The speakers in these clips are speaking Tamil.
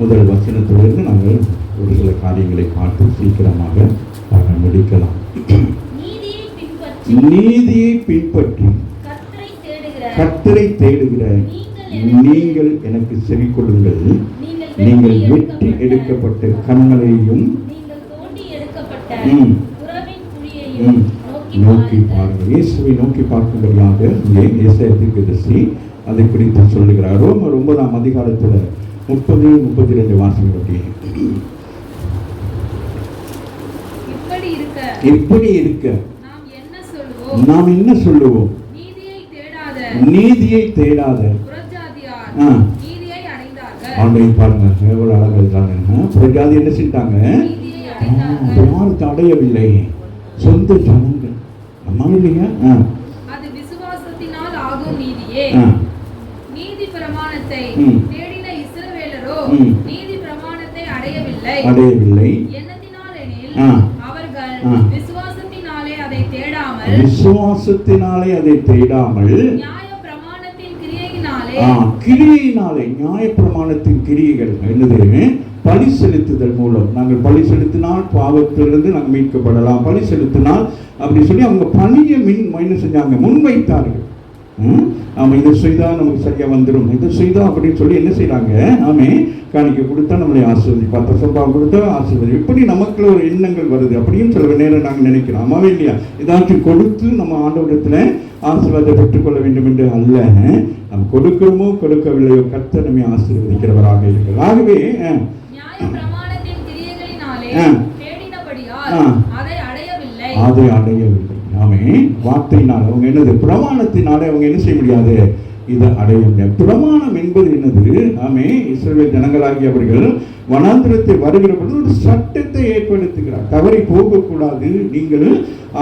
முதல் வசனத்திலிருந்து நாங்கள் ஒரு சில காரியங்களை பார்த்து சீக்கிரமாக முடிக்கலாம். நீதியை பின்பற்றி கர்த்தரை தேடுகிற நீங்கள் எனக்கு செவி கொடுங்கள். நீங்கள் வெட்டி எடுக்கப்பட்ட கண்மலையையும் நோக்கி பாருங்கள். இயேசுவை நோக்கி பார்க்கும்படியாக இங்கே ஏசாயா தீர்க்கதரிசி அதை குறித்து சொல்லுகிறார். ரோமர் 9ஆம் அதிகாரத்தில் 30-32 வாசிங்க. இப்படி இருக்க நாம் என்ன சொல்லுவோம்? நீதியை தேடாத பாருங்க, எவ்வளவு அழகா இருக்காங்க. புறஜாதி என்ன செஞ்சாங்க? யாருக்கு அடையவில்லை? சொந்த ஜனங்கள். அம்மா இல்லைங்க. அடையவில்லை. விசுவாசத்தினாலே அதை தேடாமல் கிரியையினாலே, நியாய பிரமாணத்தின் கிரியைகள் என்னது? பலி செலுத்துதல் மூலம். நாங்கள் பலி செலுத்தினால் பாவத்திலிருந்து நாங்கள் மீட்கப்படலாம், பலி செலுத்தினால் அப்படி சொல்லி அவங்க பணியை என்ன செஞ்சாங்க? முன்வைத்தார்கள். ஆமாம், இதை செய்தால் நமக்கு சரியா வந்துடும், இதை செய்தா அப்படின்னு சொல்லி என்ன செய்யறாங்க? ஆமே, காணிக்க கொடுத்தா நம்மளை ஆசீர்வதி, 10 சம்பளம் கொடுத்தா ஆசீர்வதி, இப்படி நமக்குள்ள ஒரு எண்ணங்கள் வருது அப்படின்னு சில நேரம் நாங்கள் நினைக்கிறோம். ஆமாவே இல்லையா? ஏதாச்சும் கொடுத்து நம்ம ஆண்டவரிடத்துல ஆசீர்வாதத்தை பெற்றுக்கொள்ள வேண்டும் என்று அல்ல. நம்ம கொடுக்கிறோமோ கொடுக்கவில்லையோ கர்த்தர் நம்மை ஆசீர்வதிக்கிறவராக இருக்கிறார். ஆகவே அதை அடையவில்லை. ஆமே, வார்த்தையினால் அவங்க என்னது? பிரமாணத்தினாலே அவங்க என்ன செய்ய முடியாது? இதை அடைய முடியாது. பிரமாணம் என்பது என்னது? ஆமே, இஸ்ரவேல் ஜனங்களாகியவர்கள் வனாந்திரத்தை வருகிற பொழுது ஒரு சட்டத்தை ஏற்படுத்துகிறார். தவறி போகக்கூடாது, நீங்கள்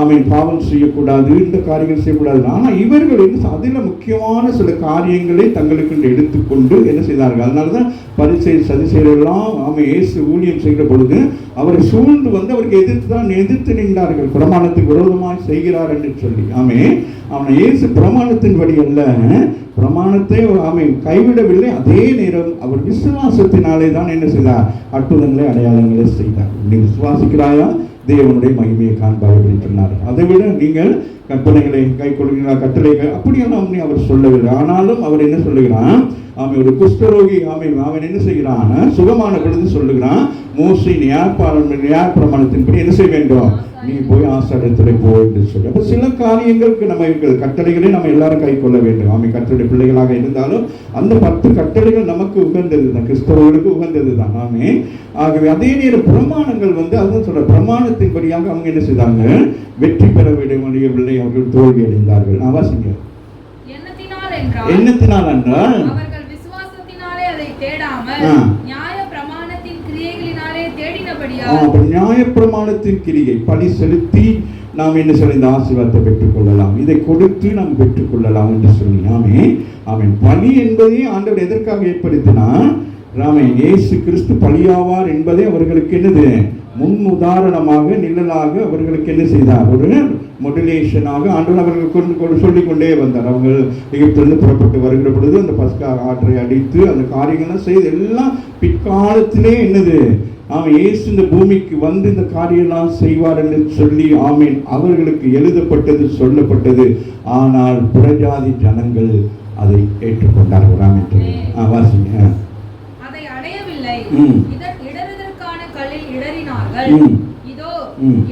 ஆமீன் பாவம் செய்யக்கூடாது, இந்த காரியங்கள் செய்யக்கூடாது. ஆனால் இவர்கள் என்ன அதில் முக்கியமான சில காரியங்களை தங்களுக்கு எடுத்துக்கொண்டு என்ன செய்தார்கள்? அதனாலதான் பரிசேயர் சதுசேயரெல்லாம் ஆமே இயேசு ஊழியம் செய்கிற பொழுது அவரை சூழ்ந்து வந்து அவருக்கு எதிர்த்து நின்றார்கள். பிரமாணத்துக்கு விரோதமாக செய்கிறார் என்று சொல்லி. ஆமே, அவனை இயேசு பிரமாணத்தின்படி அல்ல, பிரமாணத்தை ஆமை கைவிடவில்லை. அதே நேரம் அவர் விசுவாசத்தினாலே தான் என்ன செய்தார்? அற்புதங்களை அடையாளங்களை செய்தார். நீ விசுவாசிக்கிறாயா? தேவனுடைய மகிமையை காண்பாய் என்று சொன்னார். அதை விட நீங்கள் கற்பனைகளை கை கொள்கிறீர்களா, கட்டளைகள் அப்படியெல்லாம் அவர் சொல்லவில்லை. ஆனாலும் அவர் என்ன சொல்லுகிறான்? அவன் ஒரு குஷ்டரோகி, அவன் என்ன செய்கிறான்? சுகமான பொழுது சொல்லுகிறான், மோசே நியாய பிரமாணத்தின்படி என்ன செய்ய வேண்டும்? நீ போய் ஆசாரியத்திலே போ என்று சொல்லி. அப்போ சில காரியங்களுக்கு நம்ம கட்டளைகளை நம்ம எல்லாரும் கை கொள்ள வேண்டும். ஆமை, கர்த்தருடைய பிள்ளைகளாக இருந்தாலும் அந்த 10 கட்டளைகள் நமக்கு உகந்தது தான், கிறிஸ்தவர்களுக்கு உகந்தது தான். ஆமே, ஆகவே அதே நேரம் பிரமாணங்கள் அதுதான் சொல்ற பிரமாணத்தின்படியாக அவங்க என்ன செய்தாங்க? வெற்றி பெற முடியவில்லை, அவர்கள் தோல்வி அடைந்தார்கள். நான் வாசிங்க. எண்ணத்தினால் என்றால் நியாய பிரமாணத்தின் கிரியை பலி செலுத்தி நாம் என்ன சொல்லி இந்த ஆசீர்வாதத்தை பெற்றுக் கொள்ளலாம், இதை கொடுத்து நாம் பெற்றுக் கொள்ளலாம் என்று சொல்லி. ஆமே, ஆமீன். பலி என்பதை ஆண்டவர் எதற்காக ஏற்படுத்தினார்? ராமன் இயேசு கிறிஸ்து பலியாவார் என்பதை அவர்களுக்கு என்னது? முன் உதாரணமாக நிழலாக அவர்களுக்கு என்ன செய்தார்? ஒரு மொடுலேஷனாக ஆண்டவர் அவர்கள் சொல்லிக் கொண்டே வந்தார். அவங்க எகிப்திலிருந்து புறப்பட்டு வருகிற பொழுது அந்த பஸ்கா ஆற்றை அடித்து அந்த காரியங்கள்லாம் செய்து எல்லாம் பிற்காலத்திலே என்னது? அவன் இயேசு இந்த பூமிக்கு வந்து இந்த காரியெல்லாம் செய்வார் என்று சொல்லி ஆமீன் அவர்களுக்கு எழுதப்பட்டது, சொல்லப்பட்டது. ஆனால் புறஜாதி ஜனங்கள் அதை ஏற்றுக்கொண்டார்கள். ஆமீன். வாசிங்க. அதை அடையவில்லை. இடறுதற்கான கல்லில் இடறினார்கள். இதோ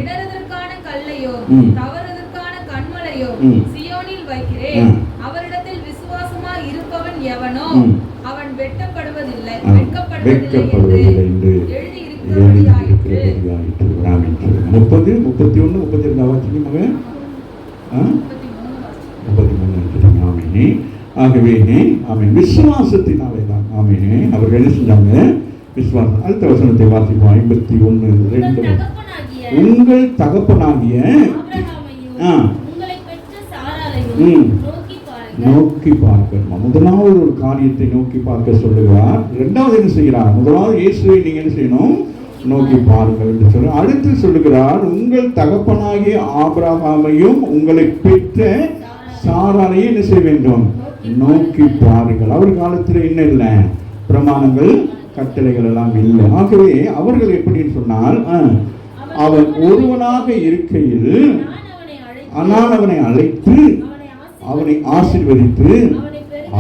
இடறுதற்கான கல்லையோ தவறுதற்கான கன்மலையோ சியோனில் வைக்கிறேன். அவரிடத்தில் விசுவாசமாய் இருப்பவன் எவனோ அவன் வெட்கப்படுவதில்லை என்று எழுதி 30, 31, 32 வாசிங்க. ஆகவே ஆமீன் விசுவாசத்தினாலே தான் ஆமீனே அவர்கள் என்ன செஞ்சாங்க? விசுவாசம். அடுத்த வசனத்தை வாசிப்போம். 51:2. உங்கள் தகப்பனாகிய நோக்கி பார்க்கணும். முதலாவது ஒரு காரியத்தை நோக்கி பார்க்க சொல்லுகிறார். இரண்டாவது என்ன செய்கிறார்? முதலாவது இயேசுவை நீங்க என்ன செய்யணும்? நோக்கி பாருங்கள் என்று சொல்ல. அடுத்து சொல்லுகிறார், உங்கள் தகப்பனாகிய ஆபிரகாமையும் உங்களை பெற்ற சாராரையும் என்ன செய்ய வேண்டும்? நோக்கி பாருங்கள். அவர் காலத்தில் என்ன இல்லை? பிரமாணங்கள் கட்டளைகள் எல்லாம் இல்லை. ஆகவே அவர்கள் எப்படின்னு சொன்னால் அவன் ஒருவனாக இருக்கையில் நான் அவனை அழைத்து அவனை ஆசீர்வதித்து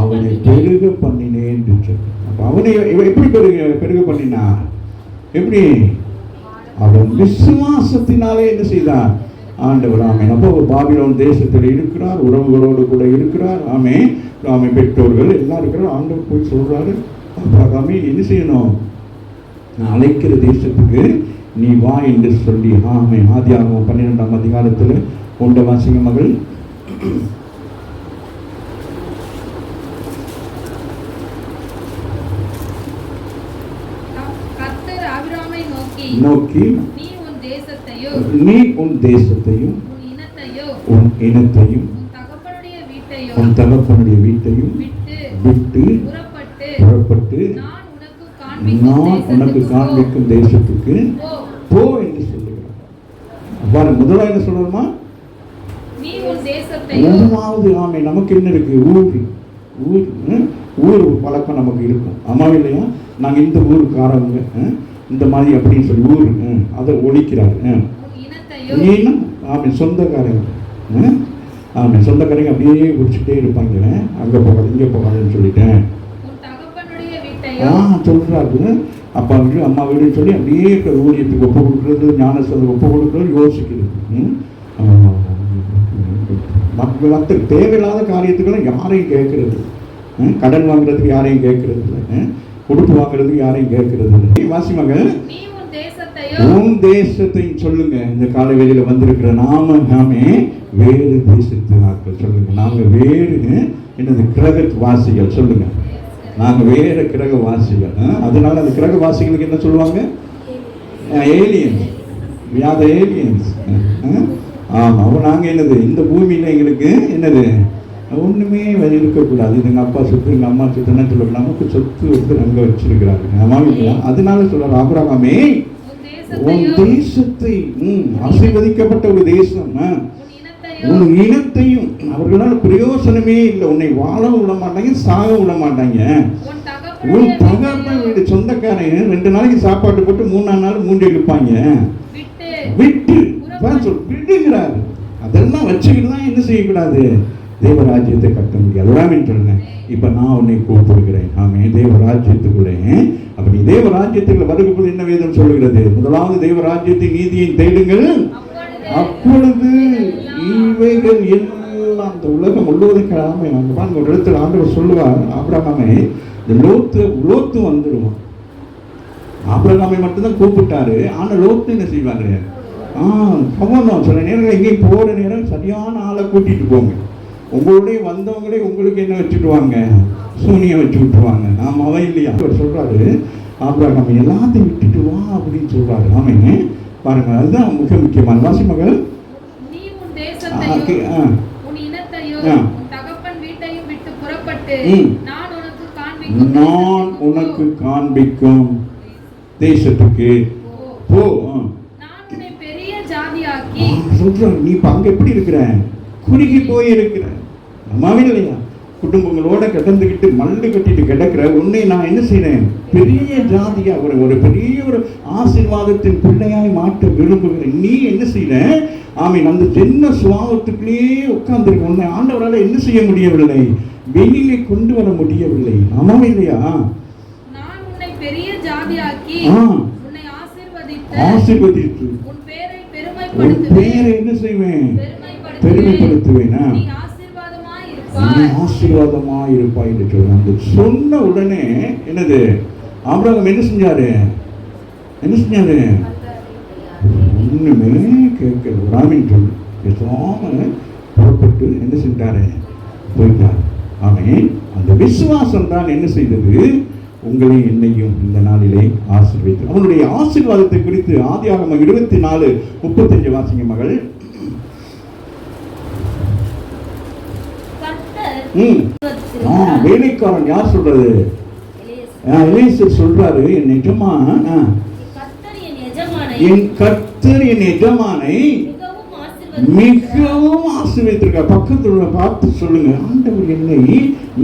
அவனை பெருக பண்ணினேன் என்று சொன்னான். அவனை எப்படி பெருக பண்ணினான்? எப்படி? அவன் விசுவாசத்தினாலே என்ன செய்தான்? ஆண்டவர் ஆமென். அப்போ பாபிலோன் தேசத்தில் இருக்கிறார், உறவுகளோடு கூட இருக்கிறார். ஆமென். ஆமென். பெற்றோர்கள் எல்லாம் இருக்கிறார். ஆண்டவர் போய் சொல்றாரு, ஆமென், என்ன செய்யணும்? நான் அழைக்கிற தேசத்துக்கு நீ வா என்று சொல்லி. ஆமென். ஆதியாகமம் 12ஆம் அதிகாரத்தில் கொண்ட வாசிங்க மகள். நோக்கி நீ உன் தேசத்தையும் உன் இனத்தையும் உன் தகப்பனுடைய வீட்டையும் விட்டு புறப்பட்டு நான் உனக்கு காண்பிக்கும் தேசத்துக்கு போ என்று சொல்லுகிறார். முதலாவது என்ன சொல்றோமா? முதலாவது ஆமை நமக்கு என்ன இருக்கு? ஊர் பழக்கம் நமக்கு இருக்கும். ஆமா இல்லையா? நாங்க இந்த ஊருக்காரவங்க இந்த மாதிரி அப்படின்னு சொல்லி ஊர் அதை ஒழிக்கிறார். ஆமை சொந்தக்காரங்க, ஆமை சொந்தக்காரங்க அப்படியே குடிச்சுட்டே இருப்பாங்க. அங்கே போகாது இங்கே போகாதுன்னு சொல்லிட்டேன் சொல்றாரு. அப்பா வீடு அம்மா வீடுன்னு சொல்லி அப்படியே ஊழியத்துக்கு ஒப்பு கொடுக்குறது, ஞானஸ்தானத்துக்கு ஒப்பு கொடுக்குறது, யோசிக்கிறது. மற்ற தேவையில்லாத காரியத்துக்கெல்லாம் யாரையும் கேட்கறது, கடன் வாங்குறதுக்கு யாரையும் கேட்கறது இல்லை, கொடுத்து வாங்குறதுக்கு யாரையும் கேட்கறது இல்லை. வாசிமாங்க, உன் தேசத்தையும் சொல்லுங்க. இந்த கால வேளையில வந்திருக்கிற நாமே வேறு தேசத்து ஆட்கள் சொல்லுங்க. நாங்க வேறு என்னது கிரக வாசிகள் சொல்லுங்க. நாங்க வேற கிரக வாசிகள். அதனால அந்த கிரக வாசிகளுக்கு என்ன சொல்லுவாங்க? ஏலியன்ஸ். ஏலியன்ஸ். ஆமா, நாங்க என்னது இந்த பூமியில எங்களுக்கு என்னது ஒண்ணுமே இருக்கக்கூடாது. இது எங்க அப்பா சொத்து, எங்க அம்மா சொத்துன்னு சொல்ல, நமக்கு சொத்து வந்து அங்க வச்சிருக்கிறாங்க. ஆமா இல்லையா? அதனால சொல்ற ஆபிரகாமே உன் தேசத்தை, ஆசீர்வதிக்கப்பட்ட ஒரு தேசம், உன் இனத்தையும். அவர்களால் பிரயோசனமே இல்லை. உன்னை வாழ விட மாட்டாங்க, சாக விட மாட்டாங்க. உன் தகப்பன் வீடு சொந்தக்காரங்க 2 நாளைக்கு சாப்பாடு போட்டு 3ஆம் நாள் மூஞ்சி இழுப்பாங்க. விட்டு விடுகிறாரு. அதெல்லாம் வச்சுக்கிட்டு தான் என்ன செய்யக்கூடாது? தேவராஜ்யத்தை கட்ட முடியாது. உடாமின்னு சொல்லுங்க. இப்ப நான் உன்னை கூப்பிடுகிறேன். ஆமே, தேவராஜ்யத்துக்குள்ளே. அப்ப நீ தேவராஜ்யத்துக்குள்ள வரும்போது என்ன வேதம் சொல்லுகிறது? முதலாவது தேவராஜ்யத்தை நீதியை தேடுங்கள், அப்பொழுது இவைகள் எல்லாம் இந்த உலகம் முழுவதும் ஆமை. நாங்கள் ஒரு இடத்துல ஆண்டவர் சொல்லுவார், ஆபிரகாமே இந்த லோத்து வந்துடுவான். ஆபிரகாமை மட்டும்தான் கூப்பிட்டாரு. ஆனா லோத்து என்ன செய்வாரு? கவனம். சில நேரங்கள் எங்கேயும் போற நேரம் சரியான ஆளை கூட்டிட்டு போங்க. உங்களுடைய வந்தவங்களே உங்களுக்கு என்ன வச்சுட்டுவாங்க? சூனியம் வச்சு விட்டுருவாங்க. நாம அவன் இல்லையா? அவர் சொல்றாரு, ஆபிரகாம் எல்லாத்தையும் விட்டுட்டு வா அப்படின்னு சொல்றாரு. ஆமைங்க, பாருங்க, அதுதான் மிக முக்கியமான. வாசி மகள், நான் உனக்கு காண்பிக்கும் தேசத்துக்கு போ. சொல்றாங்க, நீ இப்ப அங்க எப்படி இருக்கிற? குறுகி போய் இருக்கிற. அம்மாவே இல்லையா? குடும்பங்களோட கிடந்துக்கிட்டு மல்லு கட்டிட்டு கிடக்கிற உன்னை நான் என்ன செய்யறேன்? பெரிய ஜாதியா ஒரு பெரிய ஒரு ஆசீர்வாதத்தின் பிள்ளையாய் மாற்ற விரும்புகிறேன். நீ என்ன செய்யற? ஆமீன். அந்த ஜென்ம சுபாவத்துக்குள்ளேயே உட்கார்ந்துருக்க. உன்னை ஆண்டவரால் என்ன செய்ய முடியவில்லை? வெளியிலே கொண்டு வர முடியவில்லை. ஆமாவே இல்லையா? ஆசீர்வதித்து உன் பேரை என்ன செய்வேன்? பெருமைப்படுத்துவேன். ஆசீர்வாதமா இருப்பாய் என்று சொல்றாங்க. சொன்ன உடனே என்னது? ஆபிரகாம் என்ன செஞ்சாரு? ஒண்ணுமே கேட்கல. ராமின் சொல்லு பேசாம புறப்பட்டு என்ன செஞ்சாரு? போயிட்டார். ஆமென். அந்த விசுவாசம் தான் என்ன செய்தது? உங்களையும் என்னையும் இந்த நாளிலே ஆசீர்வதித்து. அவனுடைய ஆசீர்வாதத்தை குறித்து ஆதியாகமம் 24:35 வாசிங்க மகள். வேலைக்காரன் யார் சொல்றது? எலியேசர் சொல்றாரு, என் கர்த்தர் என் எஜமானை மிகவும் ஆசீர்வதித்திருக்கார். பக்கத்துல பார்த்து சொல்லுங்க, ஆண்டவர் என்னை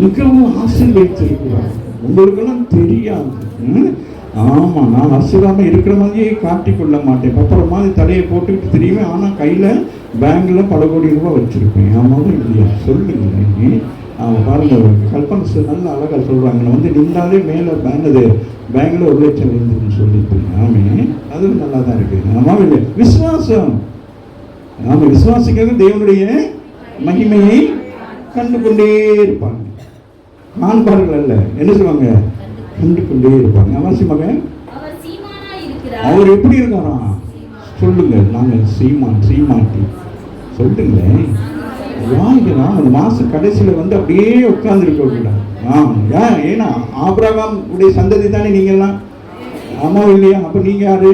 மிகவும் ஆசீர்வதித்திருக்கிறார். உங்களுக்கெல்லாம் தெரியாது. ஆமா, நான் அசுராம இருக்கிற மாதிரியே காட்டிக்கொள்ள மாட்டேன். அப்புறம் மாதிரி தலையை போட்டுக்கிட்டு தெரியுமே, ஆனா கையில பேங்க்ல பல கோடி ரூபாய் வச்சிருப்பேன். ஆமாவும் இல்லையா? சொல்லுங்க. பாருங்க, கல்பனை நல்ல அழகா சொல்றாங்க. நான் நின்றாலே மேல பேங்க்ல 1 லட்சம் இருந்துன்னு சொல்லிட்டு. ஆமே, அதுவும் நல்லா தான் இருக்கு. ஆமா இல்லை? விசுவாசம். நாம விசுவாசிக்கிறது தேவனுடைய மகிமையை கண்டு கொண்டே இருப்பாங்க. காண்பார்கள் அல்ல, என்ன சொல்லுவாங்க? கண்டு கொண்டே இருப்பாங்க. அவசியமாக அவர் எப்படி இருக்காரா? சொல்லுங்க. நாங்க சீமாட்டி சொல்லுங்களேன். வாங்கிக்கலாம். அந்த மாச கடைசியில அப்படியே உட்கார்ந்து இருக்க கூடாது. ஏன்னா ஆபிரகாம் உடைய சந்ததி தானே நீங்க எல்லாம். ஆமா இல்லையா? அப்ப நீங்க யாரு?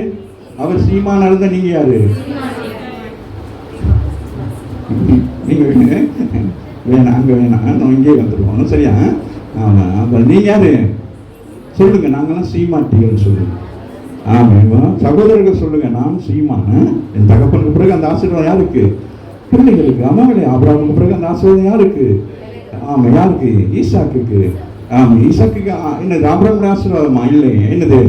அவர் சீமானா இருந்தா நீங்க யாரு? நீங்க வேணாம், அங்க வேணாம், நான் இங்கே வந்துடுவோம். சரியா? ஆமா. அப்ப நீங்க யாரு? சொல்லுங்க. நாங்கெல்லாம் சீமாட்டிகள் சொல்லுங்க. ஆமா, சகோதரர்கள் சொல்லுங்க. நான் சீமான. என் தகப்பனுக்கு பிறகு அந்த ஆசீர்வாதம் யாருக்கு? பிள்ளைகளுக்கு. ஆமா இல்லையா? ஆபிரகாமுக்கு பிறகு அந்த ஆசீர்வாதம் யாருக்கு? ஆமா, யாருக்கு? ஈசாக்குக்கு. ஆமா, ஈசாக்குக்கு என்னது? ஆபிரகாமுடைய ஆசீர்வாதமா? இல்லை. என்னது?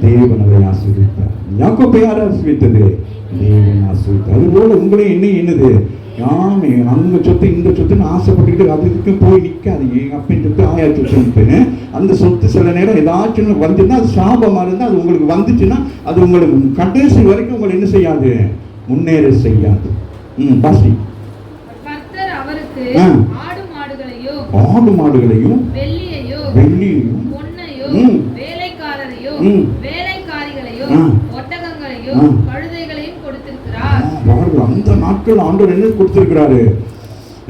தேவன் அவரை ஆசீர்வதித்தார். யாக்கோபை யார் ஆசீர்வதித்தது? தேவன் ஆசீர்வதித்தார். அதுபோல உங்களையும் என்ன என்னது? யாமே அந்த சொத்து இந்த சொத்துன்னு ஆசைப்பட்டுக்கிட்டு அதுக்கு போய் நிற்காதீங்க. எங்கள் அப்பன் சொத்து, ஆயா சொத்துன்னு அந்த சொத்து சில நேரம் ஏதாச்சும் வந்துன்னா அது சாபமாக இருந்தால் அது உங்களுக்கு வந்துச்சுன்னா அது உங்களுக்கு கடைசி வரைக்கும் உங்களை என்ன செய்யாது? முன்னேற செய்யாது. பாசி. ஆடு மாடுகளையும் வெள்ளியையும் அந்த நாட்கள் ஆண்டவர் என்ன கொடுத்திருக்கிறாரு?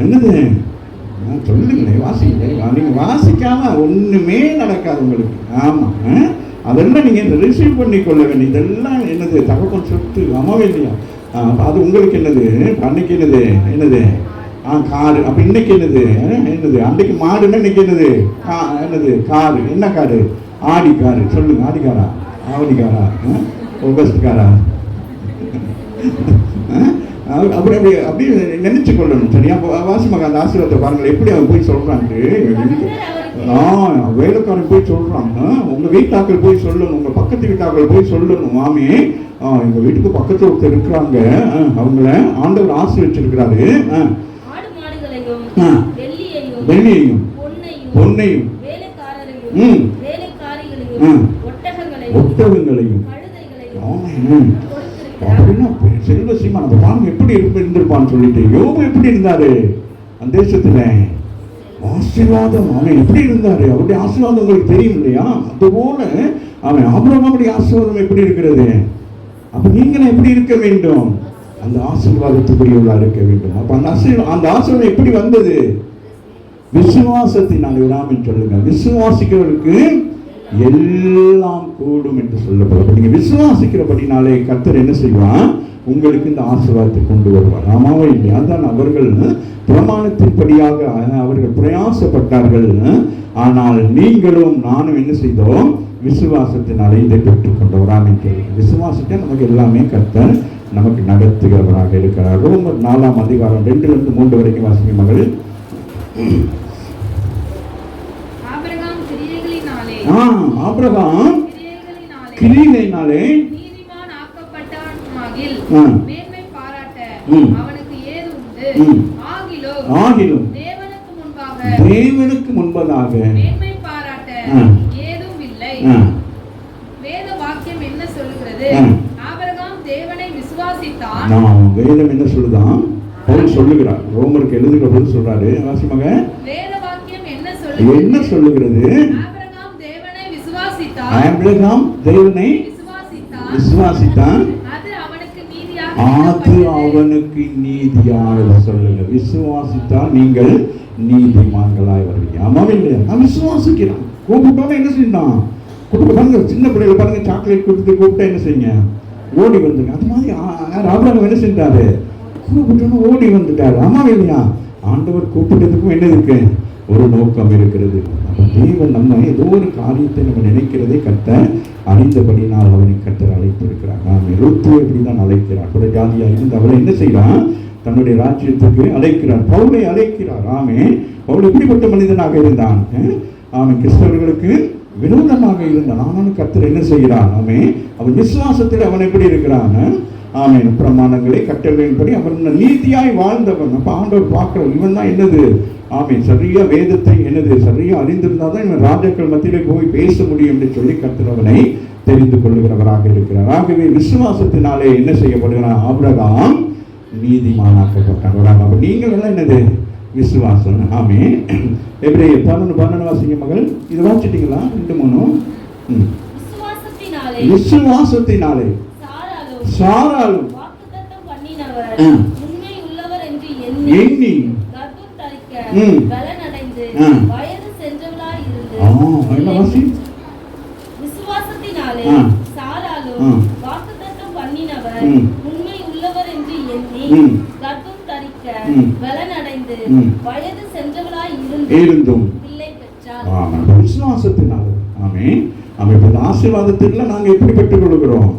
என்னது? சொல்லுங்களேன், வாசிங்க. நீங்க வாசிக்காம ஒண்ணுமே நடக்காது உங்களுக்கு. ஆமா, அதெல்லாம் நீங்க ரிசீவ் பண்ணி கொள்ள வேண்டிய இதெல்லாம் என்னது? தகப்பன் சொத்து. ஆமாவே இல்லையா? அது உங்களுக்கு என்னது? அன்னைக்கு என்னது காரு. அப்ப இன்னைக்கு என்னது? அன்னைக்கு மாடுன்னா இன்னைக்கு என்னது? காரு. என்ன காரு? Audi car. சொல்லுங்க. ஆடி காரா? ஆவடி காரா? ஆகஸ்ட் காரா? அப்படி அப்படி அப்படி நினைச்சு கொள்ளணும். சரியா? வாசிமாக அந்த ஆசீர்வாதத்தை பாருங்கள். எப்படி அவன் போய் சொல்றாங்க. வேலைக்காரன் போய் சொல்றாங்க. உங்க வீட்டாக்கள் போய் சொல்லணும், உங்க பக்கத்து வீட்டாக்கள் போய் சொல்லணும். மாமி, எங்க வீட்டுக்கு பக்கத்துல ஒருத்தர் இருக்கிறாங்க, அவங்கள ஆண்டவர் ஆசீர்வதிச்சிருக்கிறாரு. வெள்ளியையும் பொன்னையும் ஒட்டகங்களையும் அப்படின்னா செல்வ சீமான் அந்த பாருங்க எப்படி இருந்திருப்பான்னு சொல்லிட்டு. யோபு எப்படி இருந்தாரு அந்த தேசத்துல? ஆசீர்வாதம். அவன் எப்படி இருந்தாரு? அவருடைய ஆசீர்வாதம் உங்களுக்கு தெரியும் இல்லையா? அதுபோல அவன் ஆபிரகாமுடைய ஆசீர்வாதம் எப்படி இருக்கிறது? அப்ப நீங்களும் எப்படி இருக்க வேண்டும்? அந்த ஆசீர்வாதத்துக்குரியவர்களா இருக்க வேண்டும். அப்ப அந்த ஆசீர்வாதம் எப்படி வந்தது? விசுவாசத்தினால். விடாமல் சொல்லுங்க. விசுவாசிக்கிறவர்களுக்கு எல்லாம் கூடும் என்று சொல்லப்படும். நீங்க விசுவாசிக்கிறபடினாலே கர்த்தர் என்ன செய்வான்? உங்களுக்கு இந்த ஆசீர்வாதத்தை கொண்டு வருவார். ஆமாவே இல்லையா? அதான் அவர்கள் பிரமாணத்தின்படியாக அவர்கள் பிரயாசப்பட்டார்கள். ஆனால் நீங்களும் நானும் என்ன செய்தோம்? விசுவாசத்தினாலே இதை பெற்றுக்கொண்டவராம் என்று. விசுவாசத்தை நமக்கு எல்லாமே கர்த்தர் நமக்கு நடத்துகிறவராக இருக்கிறார். ரோமர் 4ஆம் அதிகாரம் 2-3 வரைக்கும் வாசிங்க மகள். ஆபிரகாம் கிரியைகளினாலே நீதிமான் ஆக்கப்பட்டானாகில் மேன்மை பாராட்ட அவனுக்கு ஏது உண்டு? ஆகிலும் தேவனுக்கு முன்பதாக மேன்மை பாராட்ட ஏதும் இல்லை. வேத வாக்கியம் என்ன சொல்லுகிறது? ஆபிரகாம் தேவனை விசுவாசித்தான். வேதம் என்ன சொல்லுதான்? பவுல் சொல்லுகிறார். ரோமருக்கு எழுதுகிற போது சொல்றாரு. வாசிமாக. வேத வாக்கியம் என்ன சொல்லுகிறது? ஆபிரகாம் தேவனை விசுவாசித்தான், அது அவனுக்கு நீதியானது. சொல்லுங்க. விசுவாசித்தால் நீங்கள் நீதிமான்களாய் வருவீங்க. ஆமாவே இல்லையா? நான் விசுவாசிக்கிறான். கூப்பிட்டோன்னு என்ன செய்யணும்? பாருங்க, சின்ன பிள்ளைகளை பாருங்க, சாக்லேட் கொடுத்து கூப்பிட்டா என்ன செய்யுங்க? ஓடி வந்துங்க. அது மாதிரி ஆபிரகாம் என்ன செஞ்சாரு? கூப்பிட்டோன்னு ஓடி வந்துட்டாரு. ஆமாவே இல்லையா? ஆண்டவர் கூப்பிட்டதுக்கும் என்ன இருக்கு? ஒரு நோக்கம் இருக்கிறது. தேவன் நம்ம ஏதோ ஒரு காரியத்தை நம்ம நினைக்கிறதை கர்த்தர் அறிந்தபடினால் அவனை கர்த்தர் அழைத்திருக்கிறார். ருத்து எப்படிதான் அழைக்கிறார். ஒரு ஜாதியா இருந்து அவளை என்ன செய்யறான்? தன்னுடைய ராஜ்யத்துக்கு அழைக்கிறார். பவுலை அழைக்கிறார். பவுல் எப்படிப்பட்ட மனிதனாக இருந்தான்? அவன் கிறிஸ்தவர்களுக்கு விரோதமாக இருந்தான். ஆனாலும் கர்த்தர் என்ன செய்கிறான்? அவன் விசுவாசத்தில் அவன் எப்படி இருக்கிறான்? பிரமாணங்களை கட்டளையின்படி அவன் நீதியாய் வாழ்ந்தவன். அப்ப ஆண்டவர் பார்க்கிறோம், இவன் தான் என்னது சரியா வேதத்தை சரியா அறிந்திருந்தாதான் இவன் ராஜாக்கள் மத்தியிலே போய் பேச முடியும் என்று சொல்லி கர்த்தர் அவனை தெரிந்து கொள்ளுகிறவராக இருக்கிறார். ஆகவே விசுவாசத்தினாலே என்ன செய்யப்படுகிறான்? ஆபிரகாம் நீதிமானாக்கப்பட்டான். அப்ப நீங்கள் எல்லாம் என்னது? விசுவாசம். எபிரேயர் 11:12 வாசிங்க மகள். இது வாசிட்டீங்களா? 2-3. விசுவாசத்தினாலே சாராலும் எண்ணி ஆசீர்வாதத்தில் நாங்கள் எப்படி பெற்றுக் கொள்கிறோம்?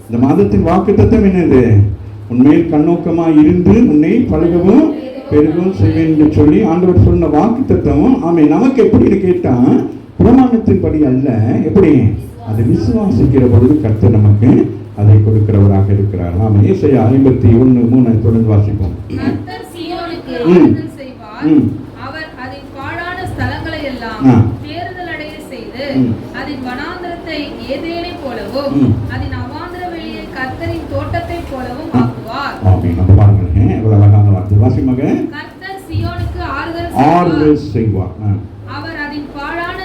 இந்த மாதத்தின் வாக்குத்தத்தம் என்னது? உண்மையில் கண்ணோக்கமாக இருந்து உன்னை பழகவும் பெருகவும் செய்வேன் என்று சொல்லி ஆண்டவர் சொன்ன வாக்குத்தத்தம் நமக்கு எப்படின்னு கேட்டா பிரமாணத்தின்படி அல்ல, எப்படி? அதை விசுவாசிக்கிற பொழுது கர்த்தர் நமக்கு அதை கொடுக்கிறவராக இருக்கிறார். ஏசாயா 51:3 தொடர்ந்து வாசிப்போம். அவர் அதன் பாழான ஸ்தலங்களை எல்லாம் தேறுதல் அடைய செய்து அதன் வனாந்திரத்தை ஏதேனை போலவும் அதன் அவாந்திர வெளியை கர்த்தரின் தோட்டத்தை போலவும் ஆக்குவார். பாருங்க, எவ்வளவு அழகான வார்த்தை. வாசிமக. கர்த்தர் சீயோனுக்கு ஆறுதல் செய்வார். அவர் அதன் பாழான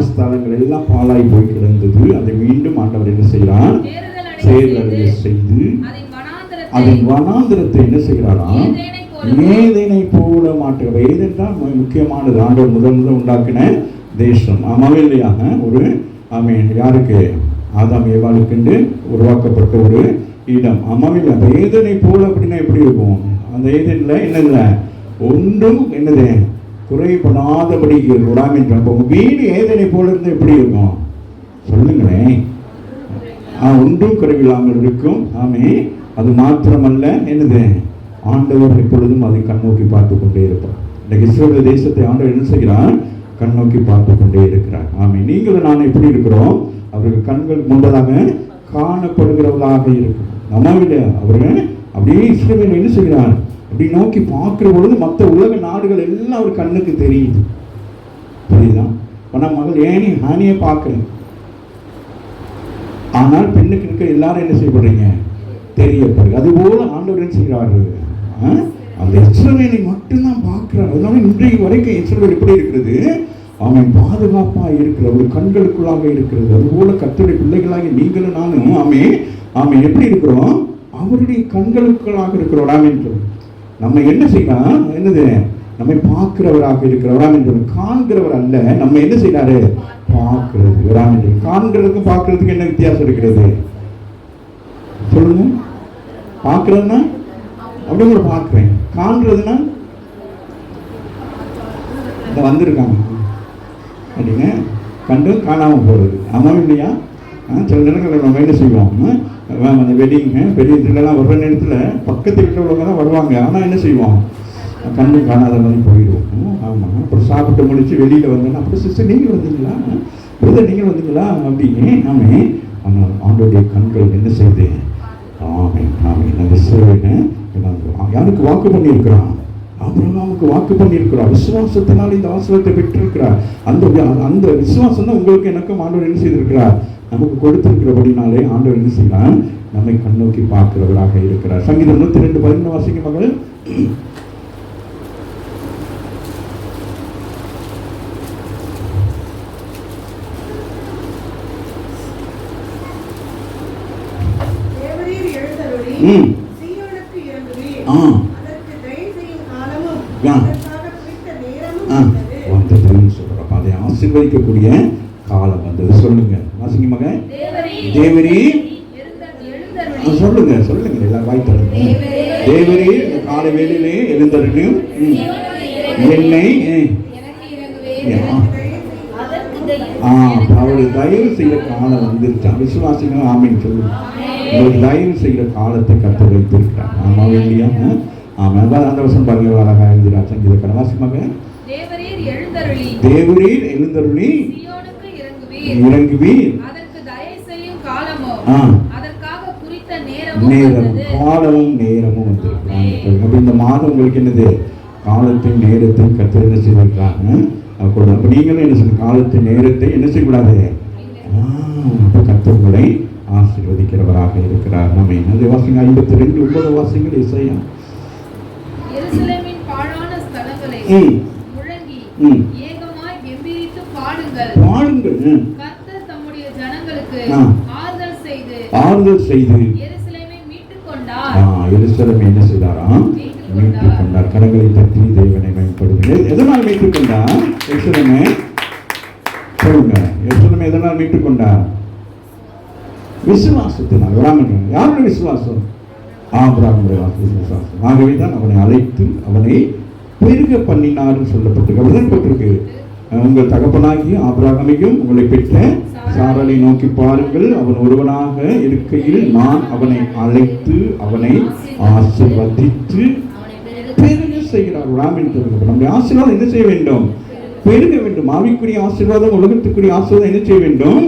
ஸ்தலங்கள் எல்லாம் பாழாய் போய் கிடந்தது, அதை மீண்டும் ஆண்டவர் என்ன செய்கிறார்? தேறுதல் செய்து அதன் வனாந்திரத்தை என்ன செய்கிறாராம்? ஏதேனை போல மாற்றுகிறார். ஏதென்றால் முக்கியமானது, ஆண்டவர் முதல் உண்டாக்கின தேசம். இல்லையாக ஒரு யாருக்கு? ஆதாம் ஏவாளுக்கு உருவாக்கப்பட்ட ஒரு இடம். இல்லை, அந்த ஏதனை போல அப்படின்னா எப்படி இருக்கும்? அந்த ஏதன்ல என்னது? ஒன்றும் என்னது குறைபடாதபடி உங்க வீடு ஏதனை போல இருந்து எப்படி இருக்கும்? சொல்லுங்களேன். ஒன்றும் குறைவில்லாமல் இருக்கும். அது மாத்திரமல்ல, என்னது? ஆண்டவர் எப்பொழுதும் அதை கண்ணோக்கி பார்த்து கொண்டே இருப்பார். இந்த இஸ்ரவேல் தேசத்தை ஆண்டவர் என்ன செய்கிறார்? கண்ணோக்கி பார்த்து கொண்டே இருக்கிறார். நீங்களும் நான் எப்படி இருக்கிறோம்? அவர்கள் கண்கள் முன்பதாக காணப்படுகிறவர்களாக இருக்கும். அவர்கள் அப்படியே இஸ்ரவேல் என்ன செய்கிறார்? அப்படி நோக்கி பார்க்கிற பொழுது மற்ற உலக நாடுகள் எல்லாம் அவர் கண்ணுக்கு தெரியுது. புரியுதான்? மகள் ஏனி ஹானியை பார்க்கிறேன், ஆனால் பெண்ணுக்கு இருக்க எல்லாரும் என்ன செய்யப்படுறீங்க? தெரியப்படுது. அதுபோல ஆண்டவர் என்ன செய்கிறாரு? அந்த இஸ்ரவேலை மட்டும்தான் பார்க்கிறார். அதனால இன்றைக்கு வரைக்கும் இஸ்ரவேல் எப்படி இருக்கிறது? அவன் பாதுகாப்பா இருக்கிற ஒரு கண்களுக்குள்ளாக இருக்கிறது. அதுபோல கர்த்தருடைய பிள்ளைகளாகி நீங்களும் நானும் எப்படி இருக்கிறோம்? அவருடைய கண்களுக்குள்ளாக இருக்கிறோம். நம்ம என்ன செய்யலாம்? என்னது? நம்மை பார்க்கிறவராக இருக்கிறவராம் என்று. காண்கிறவர் அல்ல, நம்ம என்ன செய்யறாரு? பார்க்கிறது. காண்கிறதுக்கும் பார்க்கறதுக்கு என்ன வித்தியாசம் இருக்கிறது? சொல்லுங்க. பார்க்கறதுன்னா அப்படி கூட பார்க்கிறேன், காண்றதுன்னா இந்த வந்திருக்காங்க அப்படிங்க கண்டு காணாமல் போகிறது. ஆமாம் இல்லையா? சில நேரங்களில் நம்ம என்ன செய்வோம்? அந்த வெட்டிங்க பெரிய இதுலலாம் வர்ற நேரத்தில் பக்கத்து வீட்டில் உள்ளவங்க தான் வருவாங்க. ஆனால் என்ன செய்வோம்? கண்ணு காணாத மாதிரி போயிடுவோம். ஆமாம். அப்புறம் சாப்பிட்டு முடிச்சு வெளியில் வந்தோன்னா, அப்புறம் சிஸ்டர் நீங்கள் வந்தீங்களா, பிரதர் நீங்கள் வந்தீங்களா அப்படின்னு ஆனால் ஆண்டோடைய கண்கள் என்ன செய்யுது? யாருக்கு வாக்கு பண்ணியிருக்கிறான்? ஆபிரகாமுக்கு வாக்கு பண்ணியிருக்கிறார். விசுவாசத்தினால் இந்த ஆசீர்வாதத்தை பெற்றிருக்கிறார். அந்த விசுவாசம் தான் உங்களுக்கு எனக்கும் ஆண்டவர் என்ன செய்திருக்கிறார்? நமக்கு கொடுத்திருக்கிறபடினாலே ஆண்டவர் என்ன செய்யலாம்? நம்மை கண்ணோக்கி பார்க்கிறவராக இருக்கிறார். சங்கீதம் 102:11 வாசிங்க மகள். அதை ஆசீர்வதிக்கக்கூடிய காலம் வந்தது. சொல்லுங்க, வாசிங்க மகன். தேவரீ சொல்லுங்க எல்லாரும் வாய் தருங்க. தேவரீ காலை வேளையிலே எழுந்தருளும் என்னை அவரு தயவு செய்ய காலம் வந்துருச்சா? விசுவாசிகள் ஆமீன் சொல்லுங்க. தயவு செய்கிற காலத்தை கற்று வைத்திருக்கிறார். ஆமா இல்லையா? ஆமா. அந்த வருஷம் பாருங்க, அழகா எழுதுகிறார் சங்கீதக்காரன். வாசிமாக. தேவரீர் எழுந்தருளி சீயோனுக்கு இறங்குவீர். அதற்கு தயை செய்யும் காலமோ ஆ. அதற்காக குறித்த நேரமும் நேரமும் காலமும் நேரமும் வந்திருக்கிறாங்க. அப்ப இந்த மாதம் உங்களுக்கு என்னது? காலத்தின் நேரத்தை கர்த்தர் என்ன செய்திருக்கிறாங்க? அப்ப நீங்களும் என்ன செய்ய காலத்தின் நேரத்தை என்ன செய்யக்கூடாது? அப்ப கர்த்தர் உங்களை ஆசீர்வதிக்கிறவராக இருக்கிறார். ஆமென். அது வாசிங்க 52:9 வாசிங்கள். இசையா எருசலேமின் பாழான ஸ்தலங்களை முழங்கி ஏகமாய் கெம்பீரித்து பாடுங்கள். கர்த்தர் தம்முடைய ஜனங்களுக்கு ஆறுதல் செய்து எருசலேமை மீட்டுக் கொண்டார். எருசலேமை என்ன செய்தாராம்? மீட்டுக் கொண்டார். கரங்களை தட்டி தேவனை மேம்படுத்துங்கள். எதனால் மீட்டுக் கொண்டார்? எருசலேமை சொல்லுங்க. எருசலேமை எதனால் மீட்டுக் கொண்டார்? விசுவாசத்தினால். யாருடைய விசுவாசம்? ஆபிரகாமுடைய விசுவாசம். ஆகவே தான் அவனை அழைத்து அவனை பெருக பண்ணினார் சொல்லப்பட்டிருக்கு. உங்கள் தகப்பனாகிய ஆபிரகாமையும் உங்களை பெற்ற சாராளை நோக்கி பாருங்கள். அவன் ஒருவனாக இருக்கையில் நான் அவனை அழைத்து அவனை ஆசீர்வதித்து பெருக செய்கிறார். நம்முடைய ஆசீர்வாதம் என்ன செய்ய வேண்டும்? பெருக வேண்டும். ஆவிக்குரிய ஆசீர்வாதம், உலகத்துக்குரிய ஆசீர்வாதம் என்ன செய்ய வேண்டும்?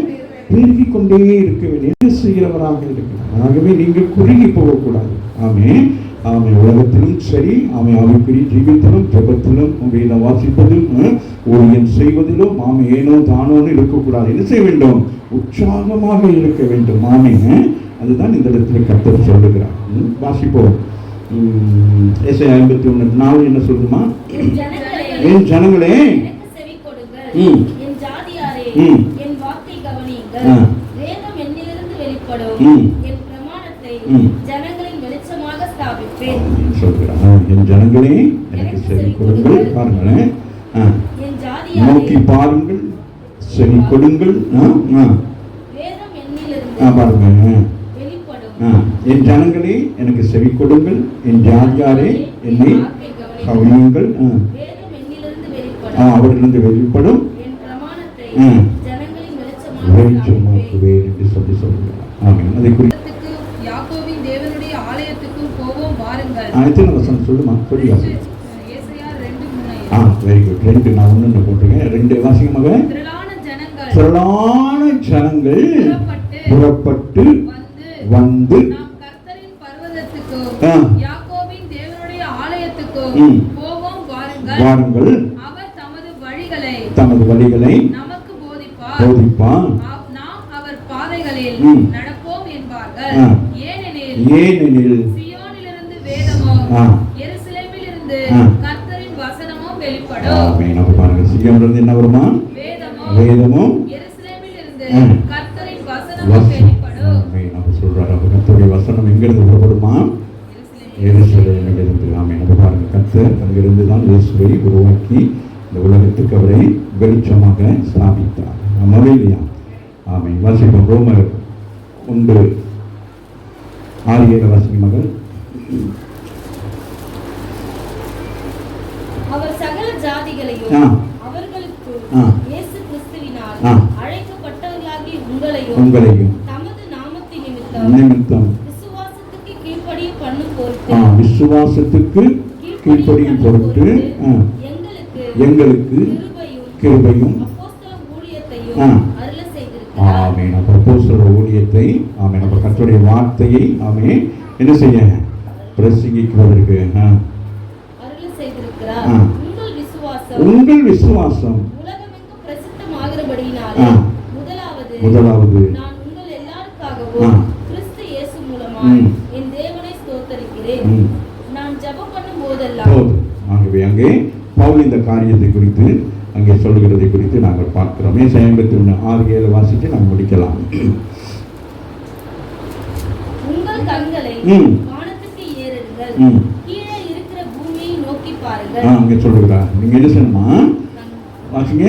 பெருகிக் கொண்டே இருக்க வேண்டும். என்ன செய்கிறவராக இருக்கிறார். ஆகவே நீங்கள் குறுகி போகக்கூடாது. ஆமென். ஆமை உலகத்திலும் சரி, ஆமை ஆவிக்குரிய ஜீவித்திலும் ஜெபத்திலும் வேத வாசிப்பதிலும் ஊழியம் செய்வதிலும் ஆமை ஏனோ தானோன்னு இருக்கக்கூடாது. என்ன செய்ய வேண்டும்? உற்சாகமாக இருக்க வேண்டும். ஆமை. அதுதான் இந்த இடத்துல கர்த்தர் சொல்லுகிறார். வாசிப்போம். ஏசாயா 51:4 என்ன சொல்லுமா? என் ஜனங்களே வேதம் என்னிலிருந்து வெளிப்படும் என் பிரமாணத்தை ஜனங்களின் வெளிச்சமாக ஸ்தாபிப்பேன் சொல்கிறார். என் ஜனங்களே எனக்கு செவி கொடுங்கள். பாருங்களேன். நோக்கி பாருங்கள், செவி கொடுங்கள். வேதம் என்னிலிருந்து பாருங்க. வெளிப்படும் என் ஜனங்களே எனக்கு செவி கொடுங்கள், என் ஜாதியாரே என்னை கவனியுங்கள். வேதம் என்னிலிருந்து வெளிப்படும் அவரிலிருந்து வெளிப்படும் என் பிரமாணத்தை வெளிச்சமாக்குவேன் என்று சொல்லி சொல்கிறார். ஆமென். அதை குறித்து யாக்கோபின் தேவனுடைய ஆலயத்துக்கும் போவோம் வாருங்கள். எத்தனை வசனம் சொல்லுமா? சொல்லியா? ஏசாயா 2:3. Very good. 2 நான் ஒன்னு போட்டுருக்கேன். 2 வாசிக்கமாக. திரளான ஜனங்கள் புறப்பட்டு வந்து நாம் கர்த்தரின் பர்வதத்துக்கும் யாக்கோபின் தேவனுடைய ஆலயத்துக்கும் போவோம் வாருங்கள். அவர் தமது வழிகளை நமக்கு போதிப்பார். நாம் அவர் பாதைகளில் நடப்போம் என்பார்கள். ஏனெனில் சீயோனிலிருந்து வேதமும் எருசலேமிலிருந்து கர்த்தரின் வசனமும் வெளிப்படும். ஆமென். அப்ப பாருங்க, சீயோனிலிருந்து என்ன வருமா? வேதமும் எருசலேமிலிருந்து கர்த்தரின் வசனமும் வெளிப்படும். ஆமென். அப்ப சொல்றாரு, அப்ப கர்த்தருடைய வசனம் எங்க இருந்து புறப்படுமா? எருசலேமிலிருந்து. ஆமென். அப்ப பாருங்க, கர்த்தர் அங்கிருந்து தான் இயேசுவை உருவாக்கி இந்த உலகத்துக்கு அவரை வெளிச்சமாக ஸ்தாபித்தார். ஆமாவே இல்லையா? ஆமென். வாசிப்போம். ரோமர் 1:6 வாசிக்கும். அவர் சகல ஜாதிகளையும் அவர்களுக்கு இயேசு கிறிஸ்துவினால் அழைக்கப்பட்டவர்களாகிய உங்களையும் தமது நாமத்தின் நிமித்தம் விசுவாசத்துக்கு கீழ்ப்படியும் பண்ணும் பொருட்டு எங்களுக்கு கிருபையும் அருள செய்திருக்கிறார். ஆமென். அப்போஸ்தலர் ஊழியத்தை ஆமென். அப்ப கர்த்தருடைய வார்த்தையை ஆமென் என்ன செய்ய பிரசங்கிக்கிறதற்கு அருள செய்திருக்கிறார். உங்கள் விசுவாசம் உலகமெங்கும் பிரசித்தமாகிறபடியினாலே முதலாவது நான் உங்கள் எல்லாருக்காகவும் கிறிஸ்து இயேசு மூலமாய் என் தேவனை ஸ்தோத்திரிக்கிறேன். நான் ஜெபம் பண்ணும் போதெல்லாம். ஆகவே அங்கே பவுல் இந்த காரியத்தை குறித்து அங்கே சொல்கிறதை குறித்து நாங்கள் பார்க்கிறோம். ஏசாயா 51:6-7 வாசித்து நாம் முடிக்கலாம். உங்கள் கண்களை வானத்துக்கு ஏறெடுங்கள், கீழே இருக்கிற பூமியை நோக்கி பாருங்கள். அங்கே சொல்லுகிறார். நீங்க என்ன செய்யணுமா? வாசிங்க.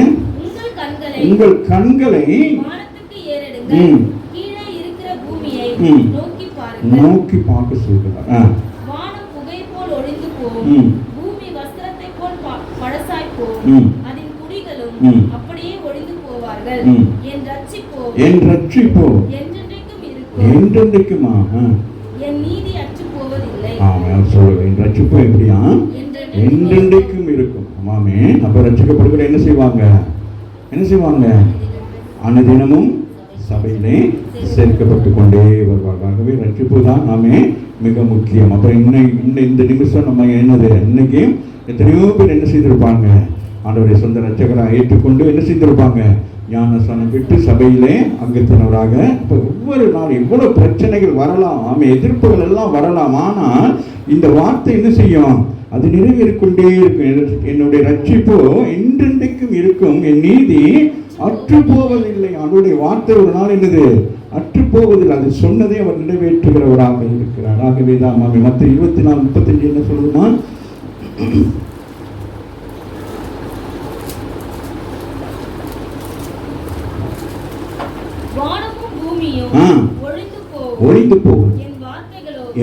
உங்கள் கண்களை வானத்துக்கு ஏறெடுங்கள், கீழே இருக்கிற பூமியை நோக்கி பாருங்கள். நோக்கி பார்க்க சொல்கிறார். வானம் புகை போல் ஒளிந்து போகும், பூமி வஸ்திரத்தை போல் பழசாய் போகும், அதன் குடிகளும் அப்படியே ஒளிந்து போவார்கள். என் ரட்சிப்போ என்றென்றைக்கும் இருக்கும். என்றென்றைக்குமா? என் நீதி அற்று போவதில்லை. ஆமா, சொல்லுங்க. என் ரட்சிப்போ எப்படியா? என்றென்றைக்கும் என்றென்றைக்கும் இருக்கும். ஆமாமே. அப்ப ரட்சிக்கப்படுகிற என்ன செய்வாங்க? அனுதினமும் சபையிலே சேர்க்கப்பட்டு கொண்டே வருவாங்க. ஆகவே ரட்சிப்பு தான் நாமே மிக முக்கியம். அப்ப இந்த நிமிஷம் நம்ம இன்னைக்கு எத்தனையோ பேர் என்ன செய்திருப்பாங்க? ஆண்டவரை சொந்த ரட்சகராக ஏற்றுக்கொண்டு என்ன செய்திருப்பாங்க? ஞானஸ்நானம் பெற்று சபையிலே அங்கத்தினராக. இப்போ ஒவ்வொரு நாள் எவ்வளவு பிரச்சனைகள் வரலாம், எதிர்ப்புகள் எல்லாம் வரலாம். ஆனால் இந்த வார்த்தை என்ன செய்யும்? அது நிறைவேறிக்கொண்டே இருக்கும். என்னுடைய ரட்சிப்போ என்றென்றைக்கும் இருக்கும், என் நீதி அற்று போவதில்லை. அவருடைய வார்த்தை ஒரு நாள் என்னது? அற்று போவதில்லை. அது சொன்னதே அவர் நிறைவேற்றுகிறவராக இருக்கிறார். ஆகவே தான் மற்ற 24:35 என்ன சொல்லுதுன்னா, ஒழிந்து போகும்,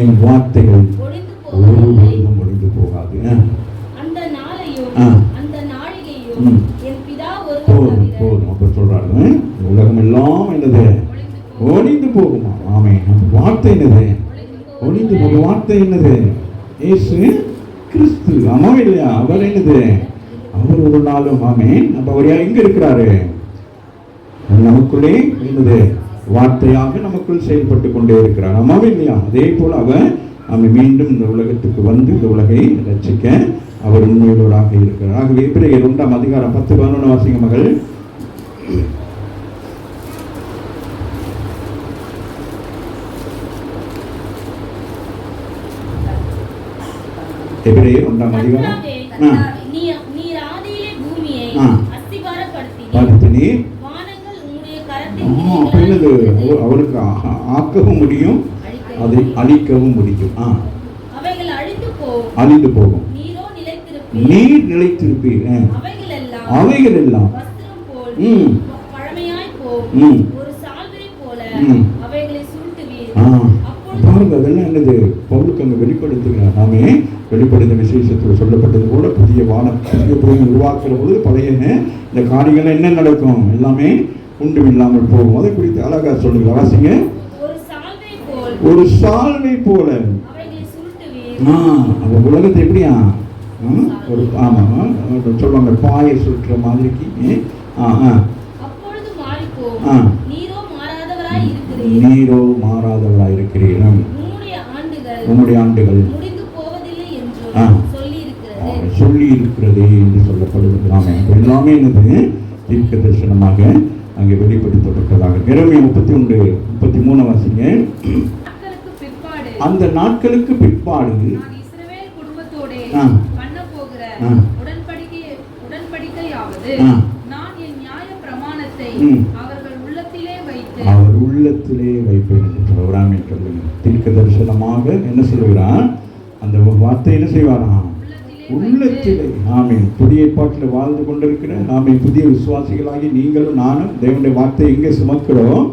என் வார்த்தைகள் ஒருபொழுதும் ஒழிந்து போகாது. போதும் அப்ப சொல்றாரு, உலகம் எல்லாம் என்னது? ஒழிந்து போகுமா? ஆமென். வார்த்தை என்னது? ஒழிந்து போகும். வார்த்தை என்னது? இயேசு கிறிஸ்து. ஆமா இல்லையா? அவர் என்னது? அவர் ஒரு நாளும். ஆமென். அப்ப அவர் எங்க இருக்கிறாரு? நமக்குள்ளே என்னது? வார்த்தையாக நமக்குள் செயல்பட்டு கொண்டே இருக்கிறார். ஆமாவே இல்லையா? அதே போல அவர் மீண்டும் இந்த உலகத்துக்கு வந்து இந்த உலகை ரட்சிக்க அவர் உண்மையுள்ளவராக இருக்கிறார். ஆகவே எபிரேயர் 2:10-11 வாசிங்க மகள். எபிரேயர் 2:10 அவருக்கு ஆக்கவும் முடியும், அதை அழிக்கவும் முடியும். அழிந்து போகும், நீர் நிலைத்திருப்பீர். அவைகள் எல்லாம் பாருங்க. அதெல்லாம் என்னது? பவுலுக்கு அங்க வெளிப்படுத்துகிறார். நாமே வெளிப்படுத்த விசேஷத்தில் சொல்லப்பட்டது போல புதிய வானம் உருவாக்குற போது பழைய இந்த காரியங்கள் என்ன நடக்கும்? எல்லாமே உண்டும் இல்லாமல் போகும். அதை குறித்து அழகா சொல்லுங்க. வாசிங்க. ஒரு சால்வை போல. அந்த உலகத்தை எப்படியா ஒரு சொல்லுவாங்க, பாயை சுற்றுற மாதிரிக்கு. நீரோ மாறாதவராய் இருக்கிறீர்கள், உம்முடைய ஆண்டுகள் சொல்லி இருக்கிறதே என்று சொல்லப்படுகிறாங்க. எல்லாமே என்னது? தீர்க்க தரிசனமாக அங்கே வெளிப்படுத்தப்பட்டதாக. எரேமியா 31:33 வாசிங்க. அந்த நாட்களுக்கு பிற்பாடு அவர் உள்ளத்திலே வைப்பேன் என்று சொல்லுங்க. தீர்க்க தரிசனமாக என்ன சொல்லுகிறார்? அந்த வார்த்தை என்ன செய்வாராம்? உள்ளத்திலே. ஆமென். புதிய ஏற்பாட்டில் வாழ்ந்து கொண்டிருக்கிற நாமே புதிய விசுவாசிகளாகி நீங்களும் நானும் தேவனுடைய வார்த்தை எங்கே சுமக்கிறோம்?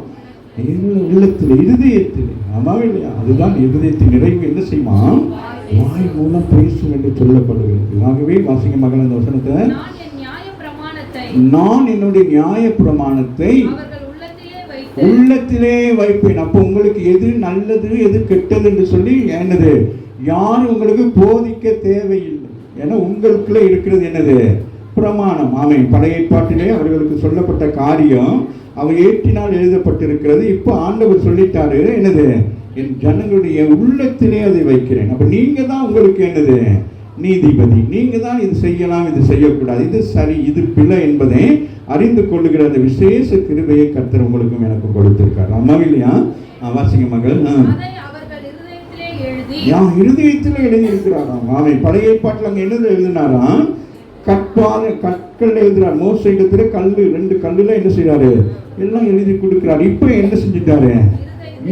உள்ளத்திலே, இருதயத்திலே. ஆமாவே இல்லையா? அதுதான் இருதயத்தின் நிறைவு என்ன செய்யுமா? வாய் மூலம் பேசும் என்று சொல்லப்படுகிறது. ஆகவே வாசிங்க மகள் அந்த வசனத்தை. நான் என்னுடைய நியாய பிரமாணத்தை உள்ளத்திலே வைப்பேன். அப்போ உங்களுக்கு எது நல்லது எது கெட்டது என்று சொல்லி என்னது? யாரும் உங்களுக்கு போதிக்க தேவையில்லை. ஏன்னா உங்களுக்குள்ள இருக்கிறது என்னது? பிரமாணம். ஆமென். பழைய ஏற்பாட்டிலே அவர்களுக்கு சொல்லப்பட்ட காரியம் அவர் ஏற்றினால் எழுதப்பட்டிருக்கிறது. இப்போ ஆண்டவர் சொல்லிட்டாரு என்னது? என் ஜனங்களுடைய உள்ளத்திலே அதை வைக்கிறேன். அப்ப நீங்க தான் உங்களுக்கு என்னது? நீதிபதி. நீங்க தான் இது செய்யலாம், இது செய்யக்கூடாது, இது சரி, இது பிழை என்பதை அறிந்து கொள்ளுகிற அந்த விசேஷ கிருபையை கர்த்தர் உங்களுக்கும் எனக்கு கொடுத்திருக்காரு. அம்மா இல்லையா? வாசிங்க மகள். இருதயத்தில் எழுதி இருக்கிறாராம். அவன் பழைய ஏற்பாட்டில் அங்க என்னது எழுதினாராம்? கற்கள் எழுதுறார். மோசே இடத்துல 2 கல்லுல என்ன செய்யறாரு? எல்லாம் எழுதி கொடுக்கிறார். இப்ப என்ன செஞ்சுட்டாரு?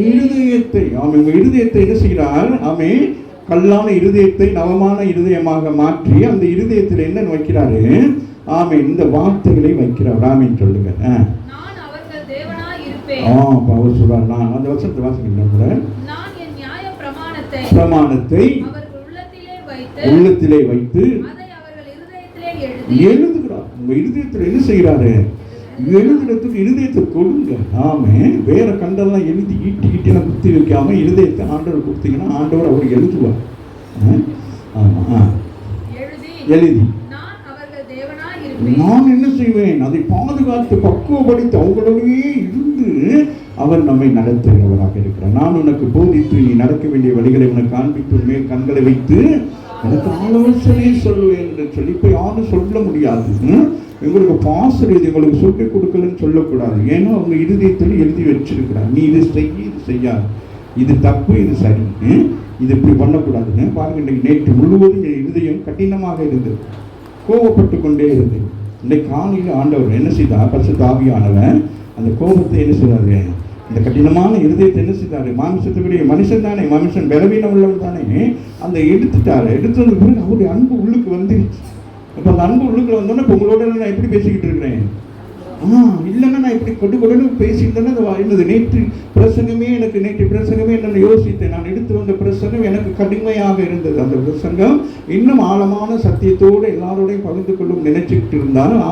இருதயத்தை. அவன் இருதயத்தை என்ன செய்கிறார்? அவன் கல்லான இருதயத்தை நவமான இருதயமாக மாற்றி அந்த இருதயத்தில் என்ன வைக்கிறாரு? ஆமென். இந்த வார்த்தைகளை வைக்கிறார். ஆமென் சொல்லுங்க. அவர் சொல்றார். நான் அந்த வசனத்தை வாசிக்கிறேன். பிரமாணத்தை உள்ளத்திலே வைத்து எழுதுகிறார். உங்க இருதயத்தில் என்ன செய்கிறாரு? எழுதுறதுக்கு இருதயத்தை கொடுங்க. ஆமே. வேற கண்டெல்லாம் எழுதி ஈட்டிலாம் குத்தி வைக்காம இருதயத்தை ஆண்டவர் கொடுத்தீங்கன்னா ஆண்டவர் அவர் எழுதுவார். ஆமா. எழுதி நான் அவர்கள் தேவனாய் இருப்பேன். நான் என்ன செய்வேன்? அதை பாதுகாத்து பக்குவப்படுத்தி அவங்களோடையே இருந்து அவர் நம்மை நடத்துகிறவராக இருக்கிறார். நான் உனக்கு போதித்து நீ நடக்க வேண்டிய வழிகளை உனக்கு காண்பித்து மேல் கண்களை வைத்து எனக்கு ஆலோசனை சொல்லுவேன் என்று சொல்லி இப்போ யாரும் சொல்ல முடியாது. உங்களுக்கு பாசர் இது உங்களுக்கு சொல்லிக் கொடுக்கலன்னு சொல்லக்கூடாது. ஏன்னா அவங்க இருதயத்தில் எழுதி வச்சிருக்கிறார், நீ இது செய்ய இது செய்யாது, இது தப்பு இது சரி, இது இப்படி பண்ணக்கூடாதுன்னு. பாருங்க, இன்றைக்கு நேற்று முழுவதும் என் இருதயம் கடினமாக இருந்தது, கோபப்பட்டு கொண்டே இருந்தது. இன்றைக்கு காலையில் ஆண்டவர் என்ன செய்தார்? பரிசுத்த ஆவியானவர் அந்த கோபத்தை என்ன செய்தாரு? இந்த கடினமான இருதயத்தை என்ன செய்தாரு? மாமிசத்துக்குரிய மனுஷன் தானே, மனுஷன் பலவீனம் உள்ளவன் தானே, அந்த எடுத்துட்டாரு. எடுத்தது பிறகு அவருடைய அன்பு உள்ளுக்கு வந்துருச்சு. இப்போ அந்த அன்பு உள்ளுக்குள்ள வந்தோன்னா இப்போ உங்களோட நான் எப்படி பேசிக்கிட்டு இருக்கிறேன்? இல்லைன்னா நான் இப்படி கொண்டு கொண்டு பேசிக்கிட்டேன்னா அது நேற்று பிரசங்கமே என்னென்னு யோசித்தேன். நான் எடுத்து வந்த பிரசங்கம் எனக்கு கடுமையாக இருந்தது. அந்த பிரசங்கம் இன்னும் ஆழமான சத்தியத்தோடு எல்லாரோடையும் பகிர்ந்து கொள்ளும் நினைச்சுக்கிட்டு இருந்தாலும்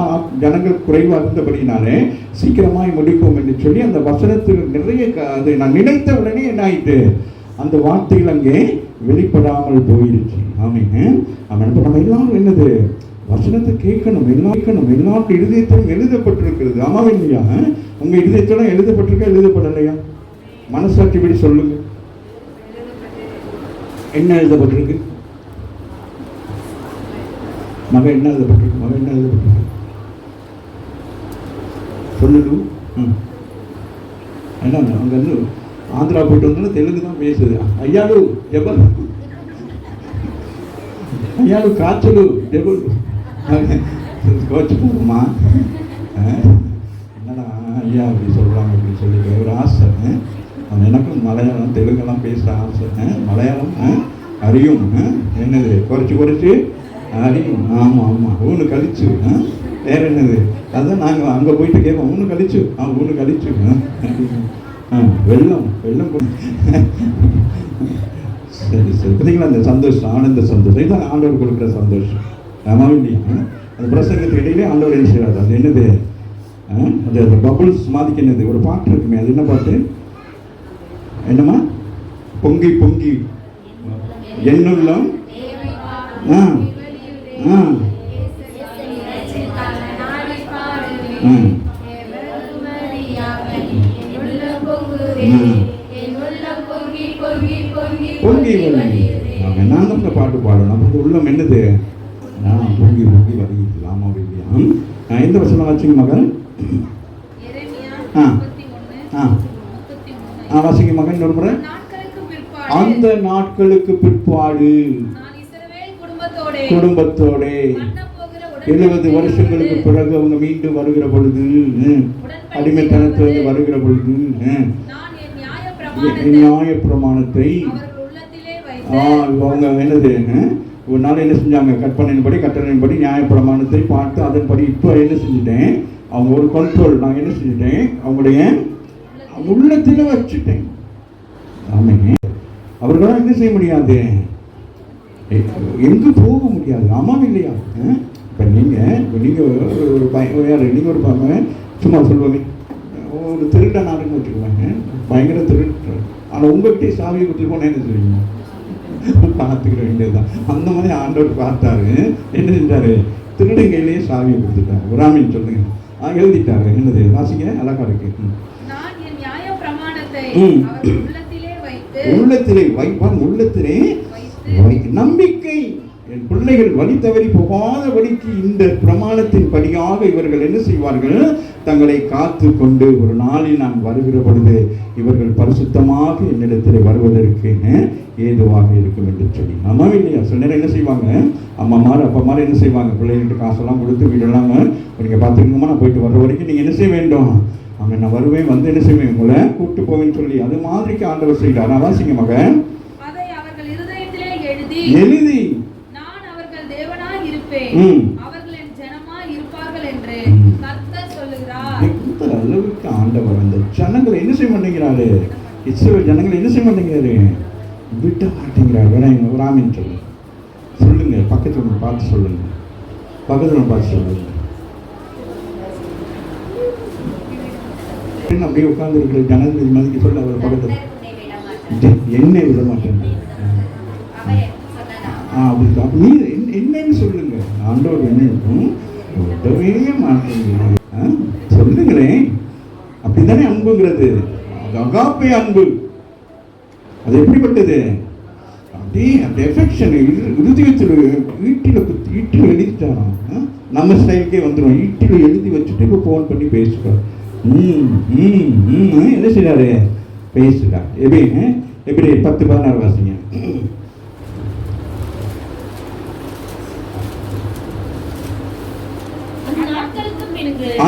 ஜனங்கள் குறைவாக இருந்தபடினாலே சீக்கிரமாய் முடிப்போம் என்று சொல்லி அந்த வசனத்தில் நிறைய அது நான் நினைத்த உடனே என்ன ஆயிட்டு, அந்த வார்த்தைகள் அங்கே வெளிப்படாமல் போயிருச்சு. ஆமீங்க. இப்போ நம்ம எல்லாரும் என்னது வசனத்தை கேட்கணும், எல்லாருடைய இருதயத்திலும் எழுதப்பட்டிருக்கிறது. ஆமாம் இல்லையா? உங்க இருதயத்திலும் எழுதப்பட்டிருக்கா எழுதப்படலையா? மனசாட்சிப்படி சொல்லுங்க, என்ன எழுதப்பட்டிருக்கு? மகன் என்ன எழுதப்பட்டிருக்கு? சொல்லுது. என்ன அங்க இருந்து ஆந்திரா போயிட்டு வந்தாலும் தெலுங்கு தான் பேசுது. ஐயாலு ஜபல், ஐயாலு காய்ச்சலு ஜபல் கோச்சுமா, என்னடா ஐயா அப்படி சொல்கிறாங்க அப்படின்னு சொல்லி ஒரு ஆசை. எனக்கும் மலையாளம் தெலுங்கெல்லாம் பேசுகிற ஆசை. மலையாளம் அறியும், என்னது குறைச்சி அறியும். ஆமாம், ஊனு கழிச்சு வேற என்னது, அதுதான் நாங்கள் அங்கே போயிட்டு கேட்போம். ஊனு கழிச்சு வெள்ளம் சரி. பார்த்தீங்களா அந்த சந்தோஷம், ஆனந்த சந்தோஷம், இதுதான் ஆண்டவர் கொடுக்குற சந்தோஷம். ஆமாம் இல்லையா? அந்த பிரசங்கத்துக்கு இடையிலே ஆண்டவர் என்ன செய்யறாரு? அது என்னது? அந்த பபுள்ஸ் மாதிரிக்கு என்னது ஒரு பாட்டு இருக்குமே, அது என்ன பாட்டு? என்னம்மா? பொங்கி பொங்கி என்னுள்ளம் பொங்கி நான் தான் இந்த பாட்டு பாடணும். நம்ம உள்ளம் என்னது? பொங்கி பொங்கி வருகிறது. ஆமாம் இல்லையா? எந்த வசனம் வாசிங்க மகன்? வாசிங்க மகன் இன்னொரு முறை. அந்த நாட்களுக்கு பிற்பாடு குடும்பத்தோட 70 வருஷங்களுக்கு பிறகு அவங்க மீண்டும் வருகிற பொழுது, அடிமைத்தனத்திலிருந்து வருகிற பொழுது நியாய பிரமாணத்தை அவங்க என்னது ஒரு நாள் என்ன செஞ்சாங்க? கட்டளையின்படி நியாய பிரமாணத்தை பார்த்து அதன்படி இப்போ என்ன செஞ்சுட்டேன்? அவங்க ஒரு கண்ட்ரோல் நான் என்ன செஞ்சுட்டேன்? அவங்களுடைய உள்ளத்தில் வச்சுட்டேன். ஆமாங்க. அவர்களால் என்ன செய்ய முடியாது? எங்கு போக முடியாது. ஆமாம் இல்லையா? இப்போ நீங்கள் ஒரு சும்மா சொல்லுவாங்க, ஒரு திருட்ட நாடுன்னு வச்சுக்குவாங்க, பயங்கர திருட்டு. ஆனால் உங்கள்கிட்டயே சாவியை கொடுத்துட்டு போனால் என்ன செய்வீங்க? பார்த்துக்கிற வேண்டியதுதான். அந்த மாதிரி ஆண்டவர் பார்த்தாரு, என்ன செஞ்சாரு? திருடங்கையிலேயே சாவியை கொடுத்துட்டாரு. ஒரு ஆமீன் சொல்லுங்க. எழுதிட்டாரு. என்னது வாசிங்க, அழகா இருக்கு. உள்ளத்திலே வைப்பான், உள்ளத்திலே நம்பிக்கை. என் பிள்ளைகள் வழி தவறி போகாதபடிக்கு இந்த பிரமாணத்தின் படியாக இவர்கள் என்ன செய்வார்கள்? தங்களை காத்து கொண்டு ஒரு நாளில் நான் வருகிற பொழுது இவர்கள் பரிசுத்தமாக என்னிடத்தில் வருவதற்கு ஏதுவாக இருக்கும் என்று சொல்லி. அம்மா இல்லையா? சில நேரம் என்ன செய்வாங்க? அம்மாமார் அப்பாமார் என்ன செய்வாங்க? பிள்ளைகளுக்கு காசெல்லாம் கொடுத்து வீடெல்லாம் நீங்கள் பார்த்துக்கணுமா, நான் போயிட்டு வர்ற வரைக்கும் நீங்கள் என்ன செய்ய வேண்டும்? அவங்க நான் வருவேன், வந்து என்ன செய்வேன்? உங்களை கூப்பிட்டு போவேன்னு சொல்லி அது மாதிரிக்கு ஆண்டவர் செய்தார். நான் வாசிங்க மகன். எழுதி நான் அவர்கள் தேவனாய் இருப்பேன், அவர்கள் என் ஜனமாய் இருப்பார்கள் என்று கர்த்தர் சொல்லுகிறார். இந்த அளவுக்கு ஆண்டவர் அந்த ஜனங்களை என்ன செய்ய மாட்டேங்கிறாரு? இஸ்ரவேல் ஜனங்களை என்ன செய்ய மாட்டேங்கிறாரு? விட்ட மாட்டேங்கிறார். வேணா ஒரு ஆமீன் சொல்லுங்க. பக்கத்துல பார்த்து சொல்லுங்க. அப்படியே உட்கார்ந்து இருக்கிற ஜனங்கள் மதிக்க சொல்ல அவர் பக்கத்தில் என்ன விட மாட்டேன். அப்படி நீ என்னன்னு சொல்லுங்க. ஆண்டவர் என்ன விடவே மாட்டேங்க. சொல்லுங்களேன். அப்படித்தானே அன்புங்கிறது. அகாப்பே அன்பு. அது எப்படிப்பட்டது? அப்படியே அந்த எஃபெக்ஷன் இருதயத்தில் ஈட்டில் எழுதிட்டாராம். நம்ம ஸ்டைலுக்கே வந்துடும். ஈட்டில் எழுதி வச்சுட்டு இப்போ ஃபோன் பண்ணி பேசுகிறார். என்ன செய்யறாரு? பேசுகிறார். எப்படி 10-16 வாசிங்க.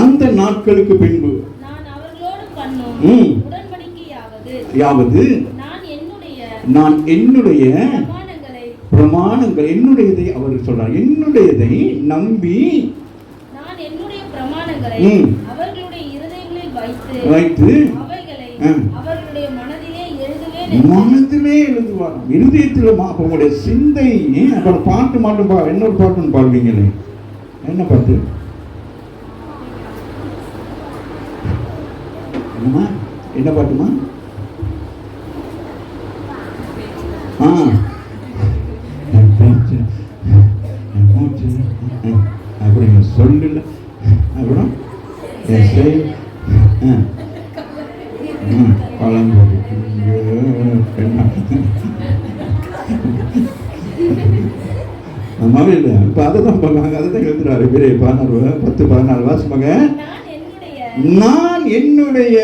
அந்த நாட்களுக்கு பின்பு யாவது நான் என்னுடைய பிரமாணங்கள் என்னுடையதை அவர் சொல்றார். என்னுடையதை நம்பி வைத்து மனதிலே எழுதுவார். இருதயத்தில் உங்களுடைய சிந்தை. அப்புறம் பாட்டு மாட்டும் இன்னொரு பாட்டுன்னு பாடுவீங்களே. என்ன பாட்டு? என்ன பாட்டுமா? அப்படி சொல்லல. அப்புறம் பழம்பொழி அம்மாவே இல்லை. இப்போ அதை தான் பண்ணுவாங்க. அதை தான் எழுதுறாரு. 10-14 வாசிப்பாங்க. நான் என்னுடைய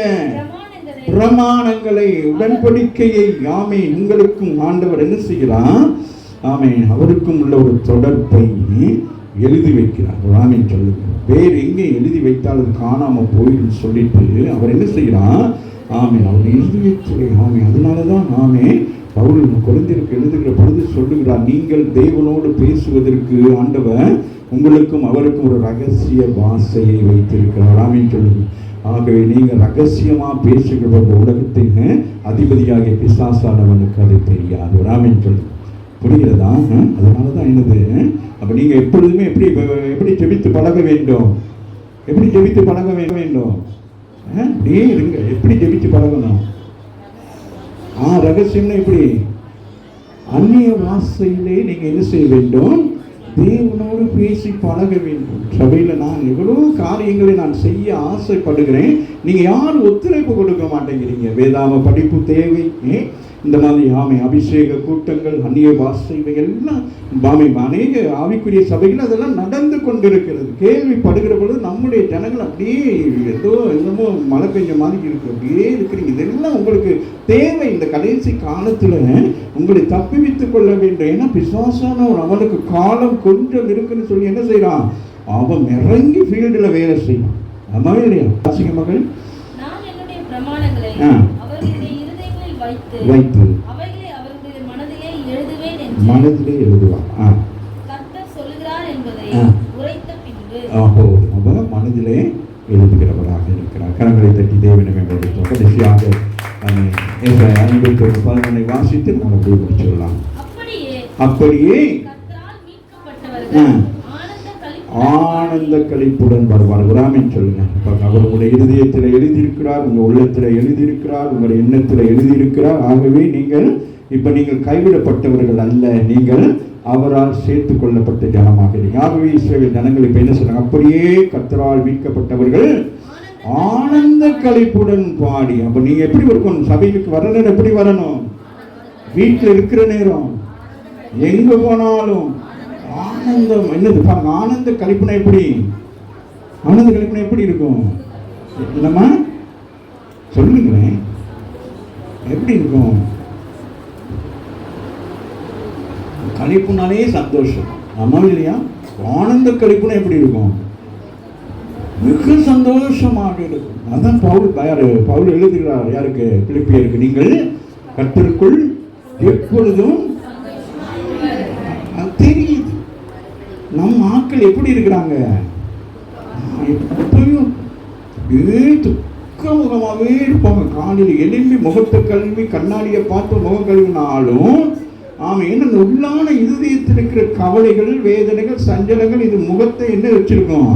பிரமாணங்களை உடன்படிக்கையை ஆமென் உங்களுக்கும் ஆண்டவர் என்ன செய்கிறார்? ஆமென் அவருக்கும் உள்ள ஒரு தொடர்பை எழுதி வைக்கிறார். ஆமென் சொல்லுங்க. வேறு எங்கே எழுதி வைத்தால் அது காணாம போயிடும் சொல்லிட்டு அவர் என்ன செய்கிறார்? ஆமென் அவர் எழுதி வைக்கிறேன். ஆமென் அதனாலதான் ஆமென் பவுல் கொரிந்தியருக்கு எழுதுகிற பொழுது சொல்லுகிறார், நீங்கள் தேவனோடு பேசுவதற்கு ஆண்டவர் உங்களுக்கும் அவருக்கும் ஒரு ரகசிய பாஷையை வைத்திருக்கிறார். ஆமென் சொல்லுங்க. ஆகவே நீங்கள் ரகசியமாக பேசுகிற அந்த உலகத்தின் அதிபதியாகிய பிசாசானவனுக்கு அது தெரியாது. ஆமென் சொல்லு. புரிகிறதா? அதனால தான் என்னது. அப்போ நீங்கள் எப்பொழுதுமே எப்படி ஜெபித்து பழக வேண்டும்? எப்படி ஜெபித்து பழக வேண்டும்? அப்படியே இருங்க. எப்படி ஜெபித்து பழகணும்? ரகசியம்னா எப்படி? அந்நிய வாசையிலே நீங்கள் என்ன செய்ய வேண்டும்? தேவனோடு பேசி பழக வேண்டும். சபையில் நான் எவ்வளோ காரியங்களை நான் செய்ய ஆசைப்படுகிறேன். நீங்கள் யாரும் ஒத்துழைப்பு கொடுக்க மாட்டேங்கிறீங்க. வேதாம படிப்பு தேவை. இந்த மாதிரி அபிஷேக கூட்டங்கள் அந்நிய பாஷை இவையெல்லாம் அநேக ஆவிக்குரிய சபைகள் அதெல்லாம் நடந்து கொண்டிருக்கிறது. கேள்விப்படுகிற பொழுது நம்முடைய ஜனங்கள் அப்படியே என்னமோ மழை பெஞ்ச மாதிரி இருக்கு. அப்படியே இருக்கிறீங்க. இதெல்லாம் உங்களுக்கு தேவை. இந்த கடைசி காலத்தில் உங்களை தப்பிவித்துக் கொள்ள வேண்டும். ஏன்னா பிசாசானவன் அவனுக்கு காலம் கொஞ்சம் இருக்குன்னு சொல்லி என்ன செய்யறான்? அவன் இறங்கி ஃபீல்டில் வேலை செய்யணும். அம்மாவே இல்லையா? வாசிங்க மகள். வைத்து மனதிலே எழுதுவார். மனதிலே எழுதுகிறவராக இருக்கிறார். கரங்களை தட்டி தேவனை மேம்படுத்தும். கடைசியாக 11 வாசித்து நம்ம அப்படியே முடிச்சுடலாம். அப்படியே ஆனந்த களிப்புடன் வருவார். ஆமென் சொல்லுங்க. அவர் உங்களுடைய இருதயத்தில் எழுதியிருக்கிறார், உங்கள் உள்ளத்தில் எழுதியிருக்கிறார், உங்களுடைய எண்ணத்தில் எழுதியிருக்கிறார். ஆகவே நீங்கள் கைவிடப்பட்டவர்கள் அல்ல, நீங்கள் அவரால் சேர்த்து கொள்ளப்பட்ட ஜனமாக இருக்கீங்க. ஆகவே இஸ்ரவேல் ஜனங்கள் இப்ப என்ன சொல்றாங்க? அப்படியே கர்த்தரால் மீட்கப்பட்டவர்கள் ஆனந்த களிப்புடன் பாடி. அப்ப நீங்க எப்படி இருக்கணும்? சபைக்கு வரணும். எப்படி வரணும்? வீட்டில் இருக்கிற நேரம் எங்க போனாலும் ஆனந்தம். என்னது பாருங்க, ஆனந்த கழிப்புனா எப்படி? ஆனந்த கழிப்புனா எப்படி இருக்கும்? நம்ம சொல்லுங்களேன், எப்படி இருக்கும்? கழிப்புனாலே சந்தோஷம். ஆமா இல்லையா? ஆனந்த கழிப்புனா எப்படி இருக்கும்? மிக சந்தோஷமாக இருக்கும். அதான் பவுல் எழுதுகிறார். யாருக்கு? பிலிப்பியருக்கு. நீங்கள் கர்த்தருக்குள் எப்பொழுதும். தெரியுது நம்ம ஆட்கள் எப்படி இருக்கிறாங்க. எப்பயும் துக்கமுகமாகவே இருப்பாங்க. காலையில் எழும்பி முகத்தை கழுவி கண்ணாடியை பார்த்து முகம் கழுவினாலும் என்ன உள்ளான இருதயத்தில் இருக்கிற கவலைகள், வேதனைகள், சஞ்சலங்கள் இது முகத்தை என்ன வச்சிருக்கோம்?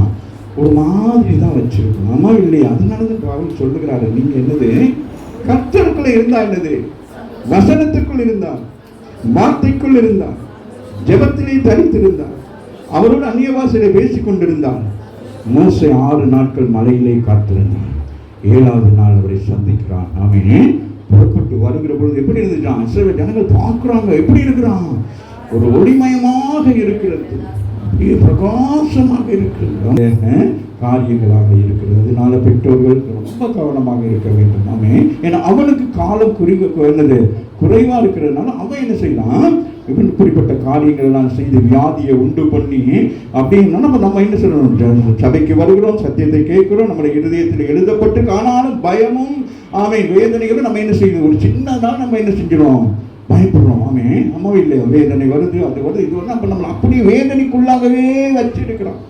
ஒரு மாதிரி தான் வச்சிருக்கோம். ஆமா இல்லையா? அதனாலதான் பவுல் சொல்லுகிறாரு, நீங்க என்னது கர்த்தருக்குள்ள இருந்தா என்னது? வசனத்துக்குள் இருந்தா, வார்த்தைக்குள் இருந்தா, ஜெபத்திலே தரித்திருந்தார். அவரோடு அந்நிய பாஷையிலே பேசிக் கொண்டிருந்தார். மோசே 6 நாட்கள் மலையிலே காத்திருந்தார். 7வது நாள் அவரை சந்திக்கிறான். ஆமென். புறப்பட்டு வருகிற பொழுது எப்படி இருந்துச்சான்? இஸ்ரவேல் ஜனங்கள் பார்க்குறாங்க, எப்படி இருக்கிறான்? ஒரு ஒளிமயமாக இருக்கிறது, அப்படியே பிரகாசமாக இருக்கிறது, காரியங்களாக இருக்கிறது. அதனால பெற்றோர்கள் ரொம்ப கவனமாக இருக்க வேண்டும். ஆமென். ஏன்னா அவனுக்கு காலம் குறைவா இருக்கிறதுனால அவன் என்ன செய்யலாம்? இவன் குறிப்பிட்ட காரியங்கள் எல்லாம் செய்து வியாதியை உண்டு பண்ணி அப்படின்னா நம்ம என்ன சொல்லணும்? சபைக்கு வருகிறோம், சத்தியத்தை கேட்கிறோம், நம்முடைய இருதயத்தில் எழுதப்பட்டு காணாலும் பயமும் வேதனைகளும் நம்ம என்ன செய்யணும்? ஒரு சின்னதான் நம்ம என்ன செஞ்சிடும்? பயப்படுறோம். அம்மாவும் இல்லையா? வேதனை வருது, அது வருது, இது வருது. அப்ப நம்ம அப்படியே வேதனைக்குள்ளாகவே வச்சிருக்கிறோம்.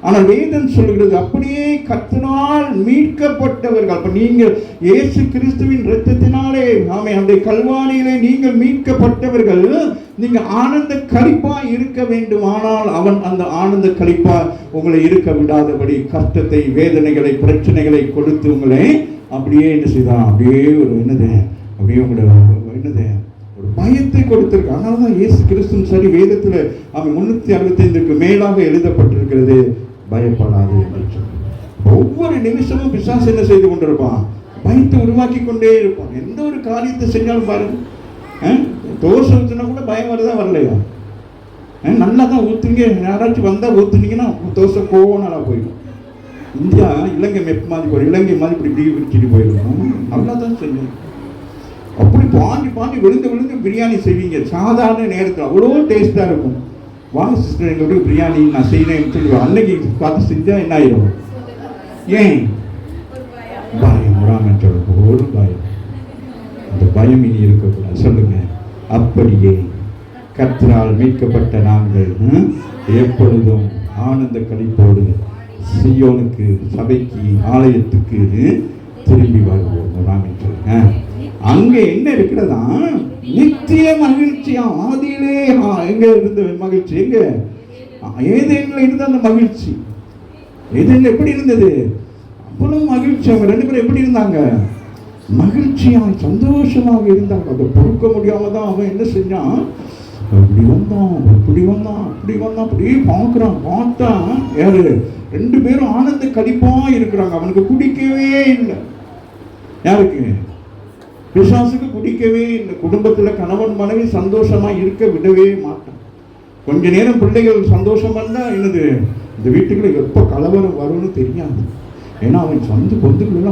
ஆனால் வேதம் சொல்லுகிறது அப்படியே கர்த்தரால் மீட்கப்பட்டவர்கள். அப்ப நீங்கள் இயேசு கிறிஸ்துவின் இரத்தத்தினாலே அந்த கல்வாரியிலே நீங்கள் மீட்கப்பட்டவர்கள். நீங்க ஆனந்த களிப்பா இருக்க வேண்டும். ஆனால் அவன் அந்த ஆனந்த களிப்பா உங்களை இருக்க விடாதபடி கஷ்டத்தை, வேதனைகளை, பிரச்சனைகளை கொடுத்து உங்களை அப்படியே என்ன செய்தான்? அப்படியே ஒரு அப்படியே உங்களை ஒரு பயத்தை கொடுத்திருக்கு. அதனாலதான் இயேசு கிறிஸ்துவும் சரி, வேதத்துல அவன் 365க்கு மேலாக எழுதப்பட்டிருக்கிறது, பயப்படாது என்று சொல்லி. ஒவ்வொரு நிமிஷமும் பிசாசு என்ன செய்து கொண்டிருப்பான்? பயத்தை உருவாக்கி கொண்டே இருப்பான். எந்த ஒரு காரியத்தை செஞ்சாலும் பாருங்க, தோசை ஊற்றினா கூட பயம் வருதா வரலையா? நல்லா தான் ஊற்றுங்க, யாராச்சும் வந்தால் ஊற்றுனீங்கன்னா தோசை கோவனால போயிடும். இந்தியா இலங்கை மெப் மாதிரி போயிடும், இலங்கை மாதிரி இப்படி இப்படி விரிச்சிட்டு போயிடும். நல்லா தான் செஞ்சோம். அப்படி பாண்டி விழுந்து பிரியாணி செய்வீங்க. சாதாரண நேரத்தில் அவ்வளோ டேஸ்டாக இருக்கும். வாங்க சிஸ்டர், எங்களோட பிரியாணி நான் செய்யறேன்னு சொல்லுவேன். அன்னைக்கு பார்த்து செஞ்சா என்ன ஆயிடும்? ஏன்? பயம். ராமன் சொல்ல ஒரு பயம். அந்த பயம் இனி இருக்கக்கூடாது. சொல்லுங்க. அப்படியே கர்த்தரால் மீட்கப்பட்ட நாங்கள் எப்பொழுதும் ஆனந்த களிப்போடு சீயோனுக்கு, சபைக்கு, ஆலயத்துக்கு திரும்பி வருவோம். ராமன் சொல்லுங்க. அங்க என்ன இருக்கிறதா? நித்திய மகிழ்ச்சியா. ஆதியிலே எங்க இருந்த மகிழ்ச்சி? எங்க? ஏதேன்ல இருந்த அந்த மகிழ்ச்சி. ஏதேன்ல எப்படி இருந்தது? அவ்வளவு மகிழ்ச்சி. அவங்க 2 பேரும் எப்படி இருந்தாங்க? மகிழ்ச்சியா, சந்தோஷமாக இருந்தாங்க. அதை பொறுக்க முடியாம தான் அவன் என்ன செஞ்சான்? அப்படி வந்தான், அப்படியே பார்க்குறான். பார்த்தா யாரு? 2 பேரும் ஆனந்த களிப்பா இருக்கிறாங்க. அவனுக்கு பிடிக்கவே இல்லை. யாருக்கு? பிசாசுக்கு பிடிக்கவே இல்லை. குடும்பத்தில் கணவன் மனைவி சந்தோஷமா இருக்க விடவே மாட்டான். கொஞ்ச நேரம் பிள்ளைகள் சந்தோஷம் பண்ணா என்னது? இந்த வீட்டுக்குள்ள எப்போ கலவரம் வரும்னு தெரியாது. ஏன்னா அவன் சொந்த பொந்துக்குள்ள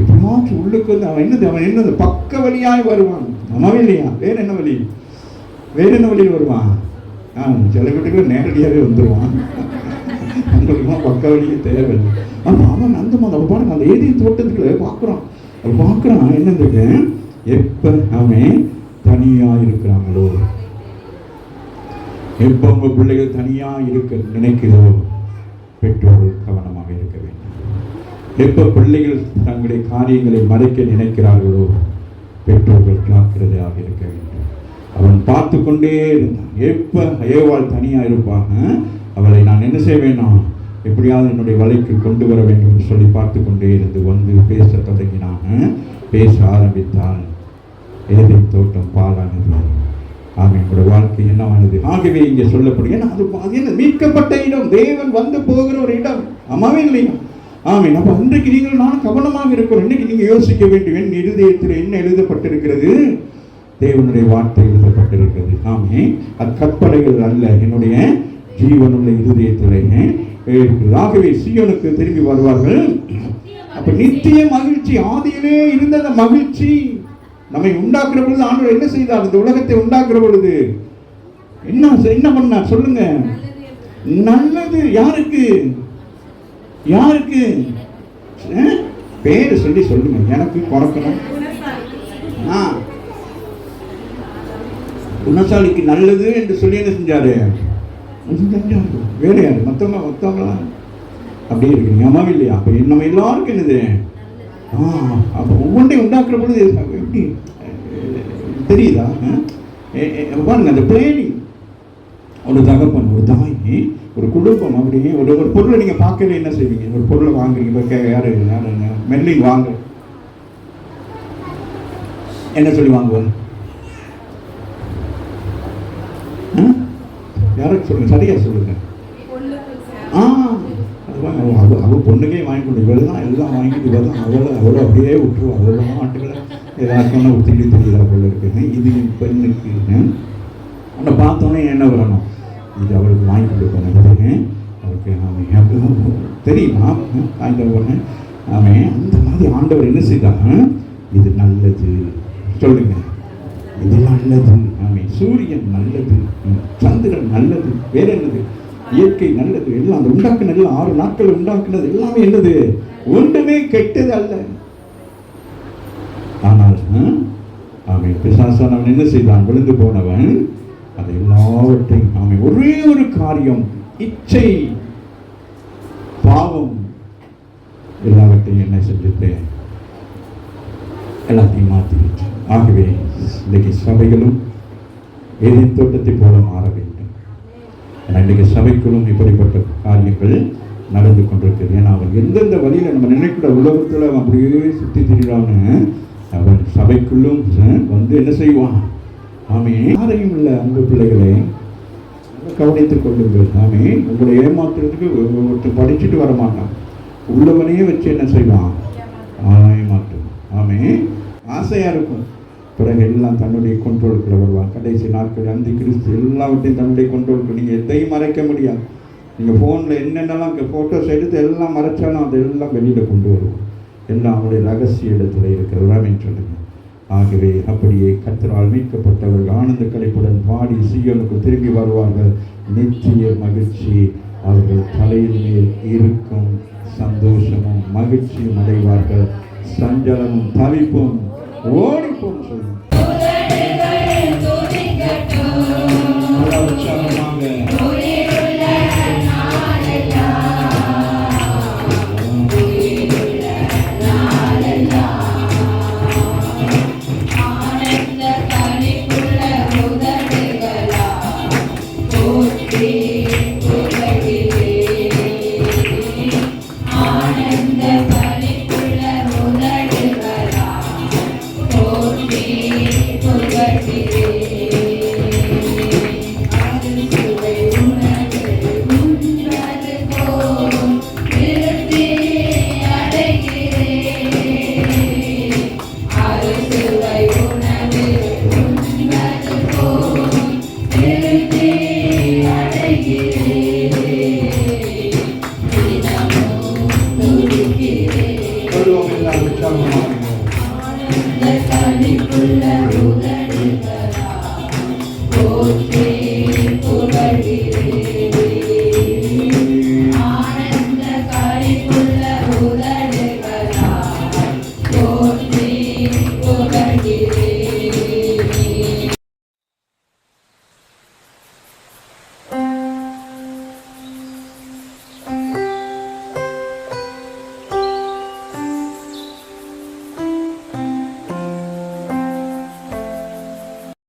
எப்படியாச்சும் உள்ளுக்கு வந்து அவன் என்னது பக்க வழியாய் வருவான். அம்மாவே இல்லையா? வேற என்ன வழியில் வருவான்? சில வீட்டுக்குள்ள நேரடியாகவே வந்துடுவான். அவங்களுக்குலாம் பக்க வழியே தேவை. ஆனால் அவன் அந்த மாதிரி பாருங்க, அந்த ஏதேன் தோட்டத்துக்குள்ள பார்க்குறான். என்னது? எப்ப அவன் தனியா இருக்கிறாங்களோ, எப்ப உங்க பிள்ளைகள் தனியா இருக்க நினைக்கிறதோ, பெற்றோர்கள் கவனமாக இருக்க வேண்டும். எப்ப பிள்ளைகள் தங்களுடைய காரியங்களை மறைக்க நினைக்கிறார்களோ, பெற்றோர்கள் ஜாக்கிரதையாக இருக்க வேண்டும். அவன் பார்த்து கொண்டே இருந்தான். எப்ப ஏவாள் தனியா இருப்பாங்க, அவளை நான் என்ன செய்ய வேண்டாம், எப்படியாவது என்னுடைய வலைக்கு கொண்டு வர வேண்டும் என்று சொல்லி பார்த்து கொண்டே இருந்து வந்து பேச தொடங்கினான். பேச ஆரம்பித்தான். ஏதேன் தோட்டம் பாழானது. என்னுடைய வாழ்க்கை என்னவானது? ஆகவே இங்கே சொல்லப்படும். ஏன்னா அது மீட்கப்பட்ட இடம், தேவன் வந்து போகிற ஒரு இடம். அம்மாவே இல்லையா? அப்ப அன்றைக்கு நீங்கள் நானும் கவனமாக இருக்கிறோம். இன்னைக்கு நீங்க யோசிக்க வேண்டும், என் இருதயத்தில் என்ன எழுதப்பட்டிருக்கிறது? தேவனுடைய வார்த்தை எழுதப்பட்டிருக்கிறது. அது கற்பனைகள் அல்ல, என்னுடைய ஜீவனுள்ள இருதயத்திலே. ஆகவே சீயோனுக்கு திரும்பி வருவார்கள். அப்ப நித்திய மகிழ்ச்சி, ஆதியிலே இருந்த அந்த மகிழ்ச்சி நம்மை உண்டாக்குற பொழுது ஆண்டவர் என்ன செய்தார்? இந்த உலகத்தை உண்டாக்குற பொழுது என்ன பண்ணார்? சொல்லுங்க. நல்லது. யாருக்கு? பேரு சொல்லி சொல்லுங்க. எனக்கு குறைக்கணும். குணசாலிக்கு நல்லது என்று சொல்லி என்ன செஞ்சாரு? வேற யாரு? மற்றவங்களாம் அப்படியே இருக்கீங்க. அம்மாவும் இல்லையா? அப்ப நம்ம எல்லாருக்கும் என்னது? அப்ப ஒவ்வொன்றையும் உண்டாக்குற பொழுது எப்படி தெரியுதா? பாருங்க, அந்த பிளேனிங். ஒரு தகப்பன், ஒரு தாய், ஒரு குடும்பம், அப்படியே ஒரு பொருளை நீங்க பார்க்கல என்ன செய்வீங்க? ஒரு பொருளை வாங்குறீங்க. யாரு மெல்லிங் வாங்க என்ன சொல்லி வாங்குவாங்க? யாருக்கு சொல்லுங்க, சரியா சொல்லுங்க. ஆ அவ பொண்ணுக்கே வாங்கி கொண்டு இவெல்லாம் எல்லாம் வாங்கிட்டு தான் அவளை அப்படியே விட்டுருவா. அவ்வளோ ஆட்டுகளை ஏதாச்சும் ஒத்திட்டு தெரியுதா போல இருக்கு. இது என் பெண்ணுக்கு அவனை பார்த்தோன்னே என்ன வரணும், இது அவளுக்கு வாங்கி கொடுக்கணும். அவருக்கு அவன் தெரியுமா வாங்கிட்டு வரேன். அவன் அந்த மாதிரி ஆண்டவர் என்ன செய்தாங்க, இது நல்லது சொல்லுங்க, இது நல்லது. அவன் சூரியன் நல்லது, சந்திரன் நல்லது, வேற என்னது, இயற்கை நல்லது, எல்லாம் அந்த உண்டாக்குனது 6 நாட்கள் உண்டாக்குனது எல்லாமே என்னது, ஒன்றுமே கெட்டது அல்ல. ஆனால் அவன் பிசாசானவன் என்ன செய்தான், விழுந்து போனவன் அதை எல்லாவற்றையும் அவன் ஒரே ஒரு காரியம், இச்சை பாவம் எல்லாவற்றையும் என்ன செஞ்சுட்டு எல்லாத்தையும் மாற்றிவிட்டு. ஆகவே இன்றைக்கு சபைகளும் ஏதேன் தோட்டத்தை போல மாற வேண்டும். இன்றைக்கு சபைக்குள்ளும் இப்படிப்பட்ட காரியங்கள் நடந்து கொண்டிருக்கிறது. ஏன்னா அவன் எந்தெந்த வழியில் நம்ம நினைக்கிற உலகத்தில் அவன் அப்படியே சுற்றி திரிகிறான்னு அவன் சபைக்குள்ளும் வந்து என்ன செய்வான். ஆமே யாரையும் இல்லை அன்பு பிள்ளைகளே, கவனித்துக் கொள்ளுங்கள். ஆமே உங்களை ஏமாற்றுறதுக்கு ஒருத்தர் படிச்சுட்டு வரமாட்டான், உள்ளவனையே வச்சு என்ன செய்வான், ஏமாற்றும். ஆமே ஆசையாக இருக்கும், பிறகு எல்லாம் தன்னுடைய கண்ட்ரோலுக்குள்ள வருவான். கடைசி நாட்கள் அந்த கிறிஸ்து எல்லாவற்றையும் தன்னுடைய கண்ட்ரோலுக்கு. நீங்கள் எதையும் மறைக்க முடியாது. நீங்கள் ஃபோனில் என்னென்னலாம் ஃபோட்டோஸ் எடுத்து எல்லாம் மறைச்சாலும் அதெல்லாம் வெளியில் கொண்டு வருவோம். எல்லாம் அவருடைய ரகசிய இடத்துல இருக்கிறதாமே சொல்லுங்க. ஆகவே அப்படியே கர்த்தரால் மீட்கப்பட்டவர்கள் ஆனந்த கழிப்புடன் பாடி சீயோனுக்கு திரும்பி வருவார்கள். நித்திய மகிழ்ச்சி அவர்கள் தலையில் மேல் இருக்கும், சந்தோஷமும் மகிழ்ச்சியும் அடைவார்கள், சஞ்சலமும் தவிப்பும் ஓடிப்போம் சொல்லுங்க. Come on.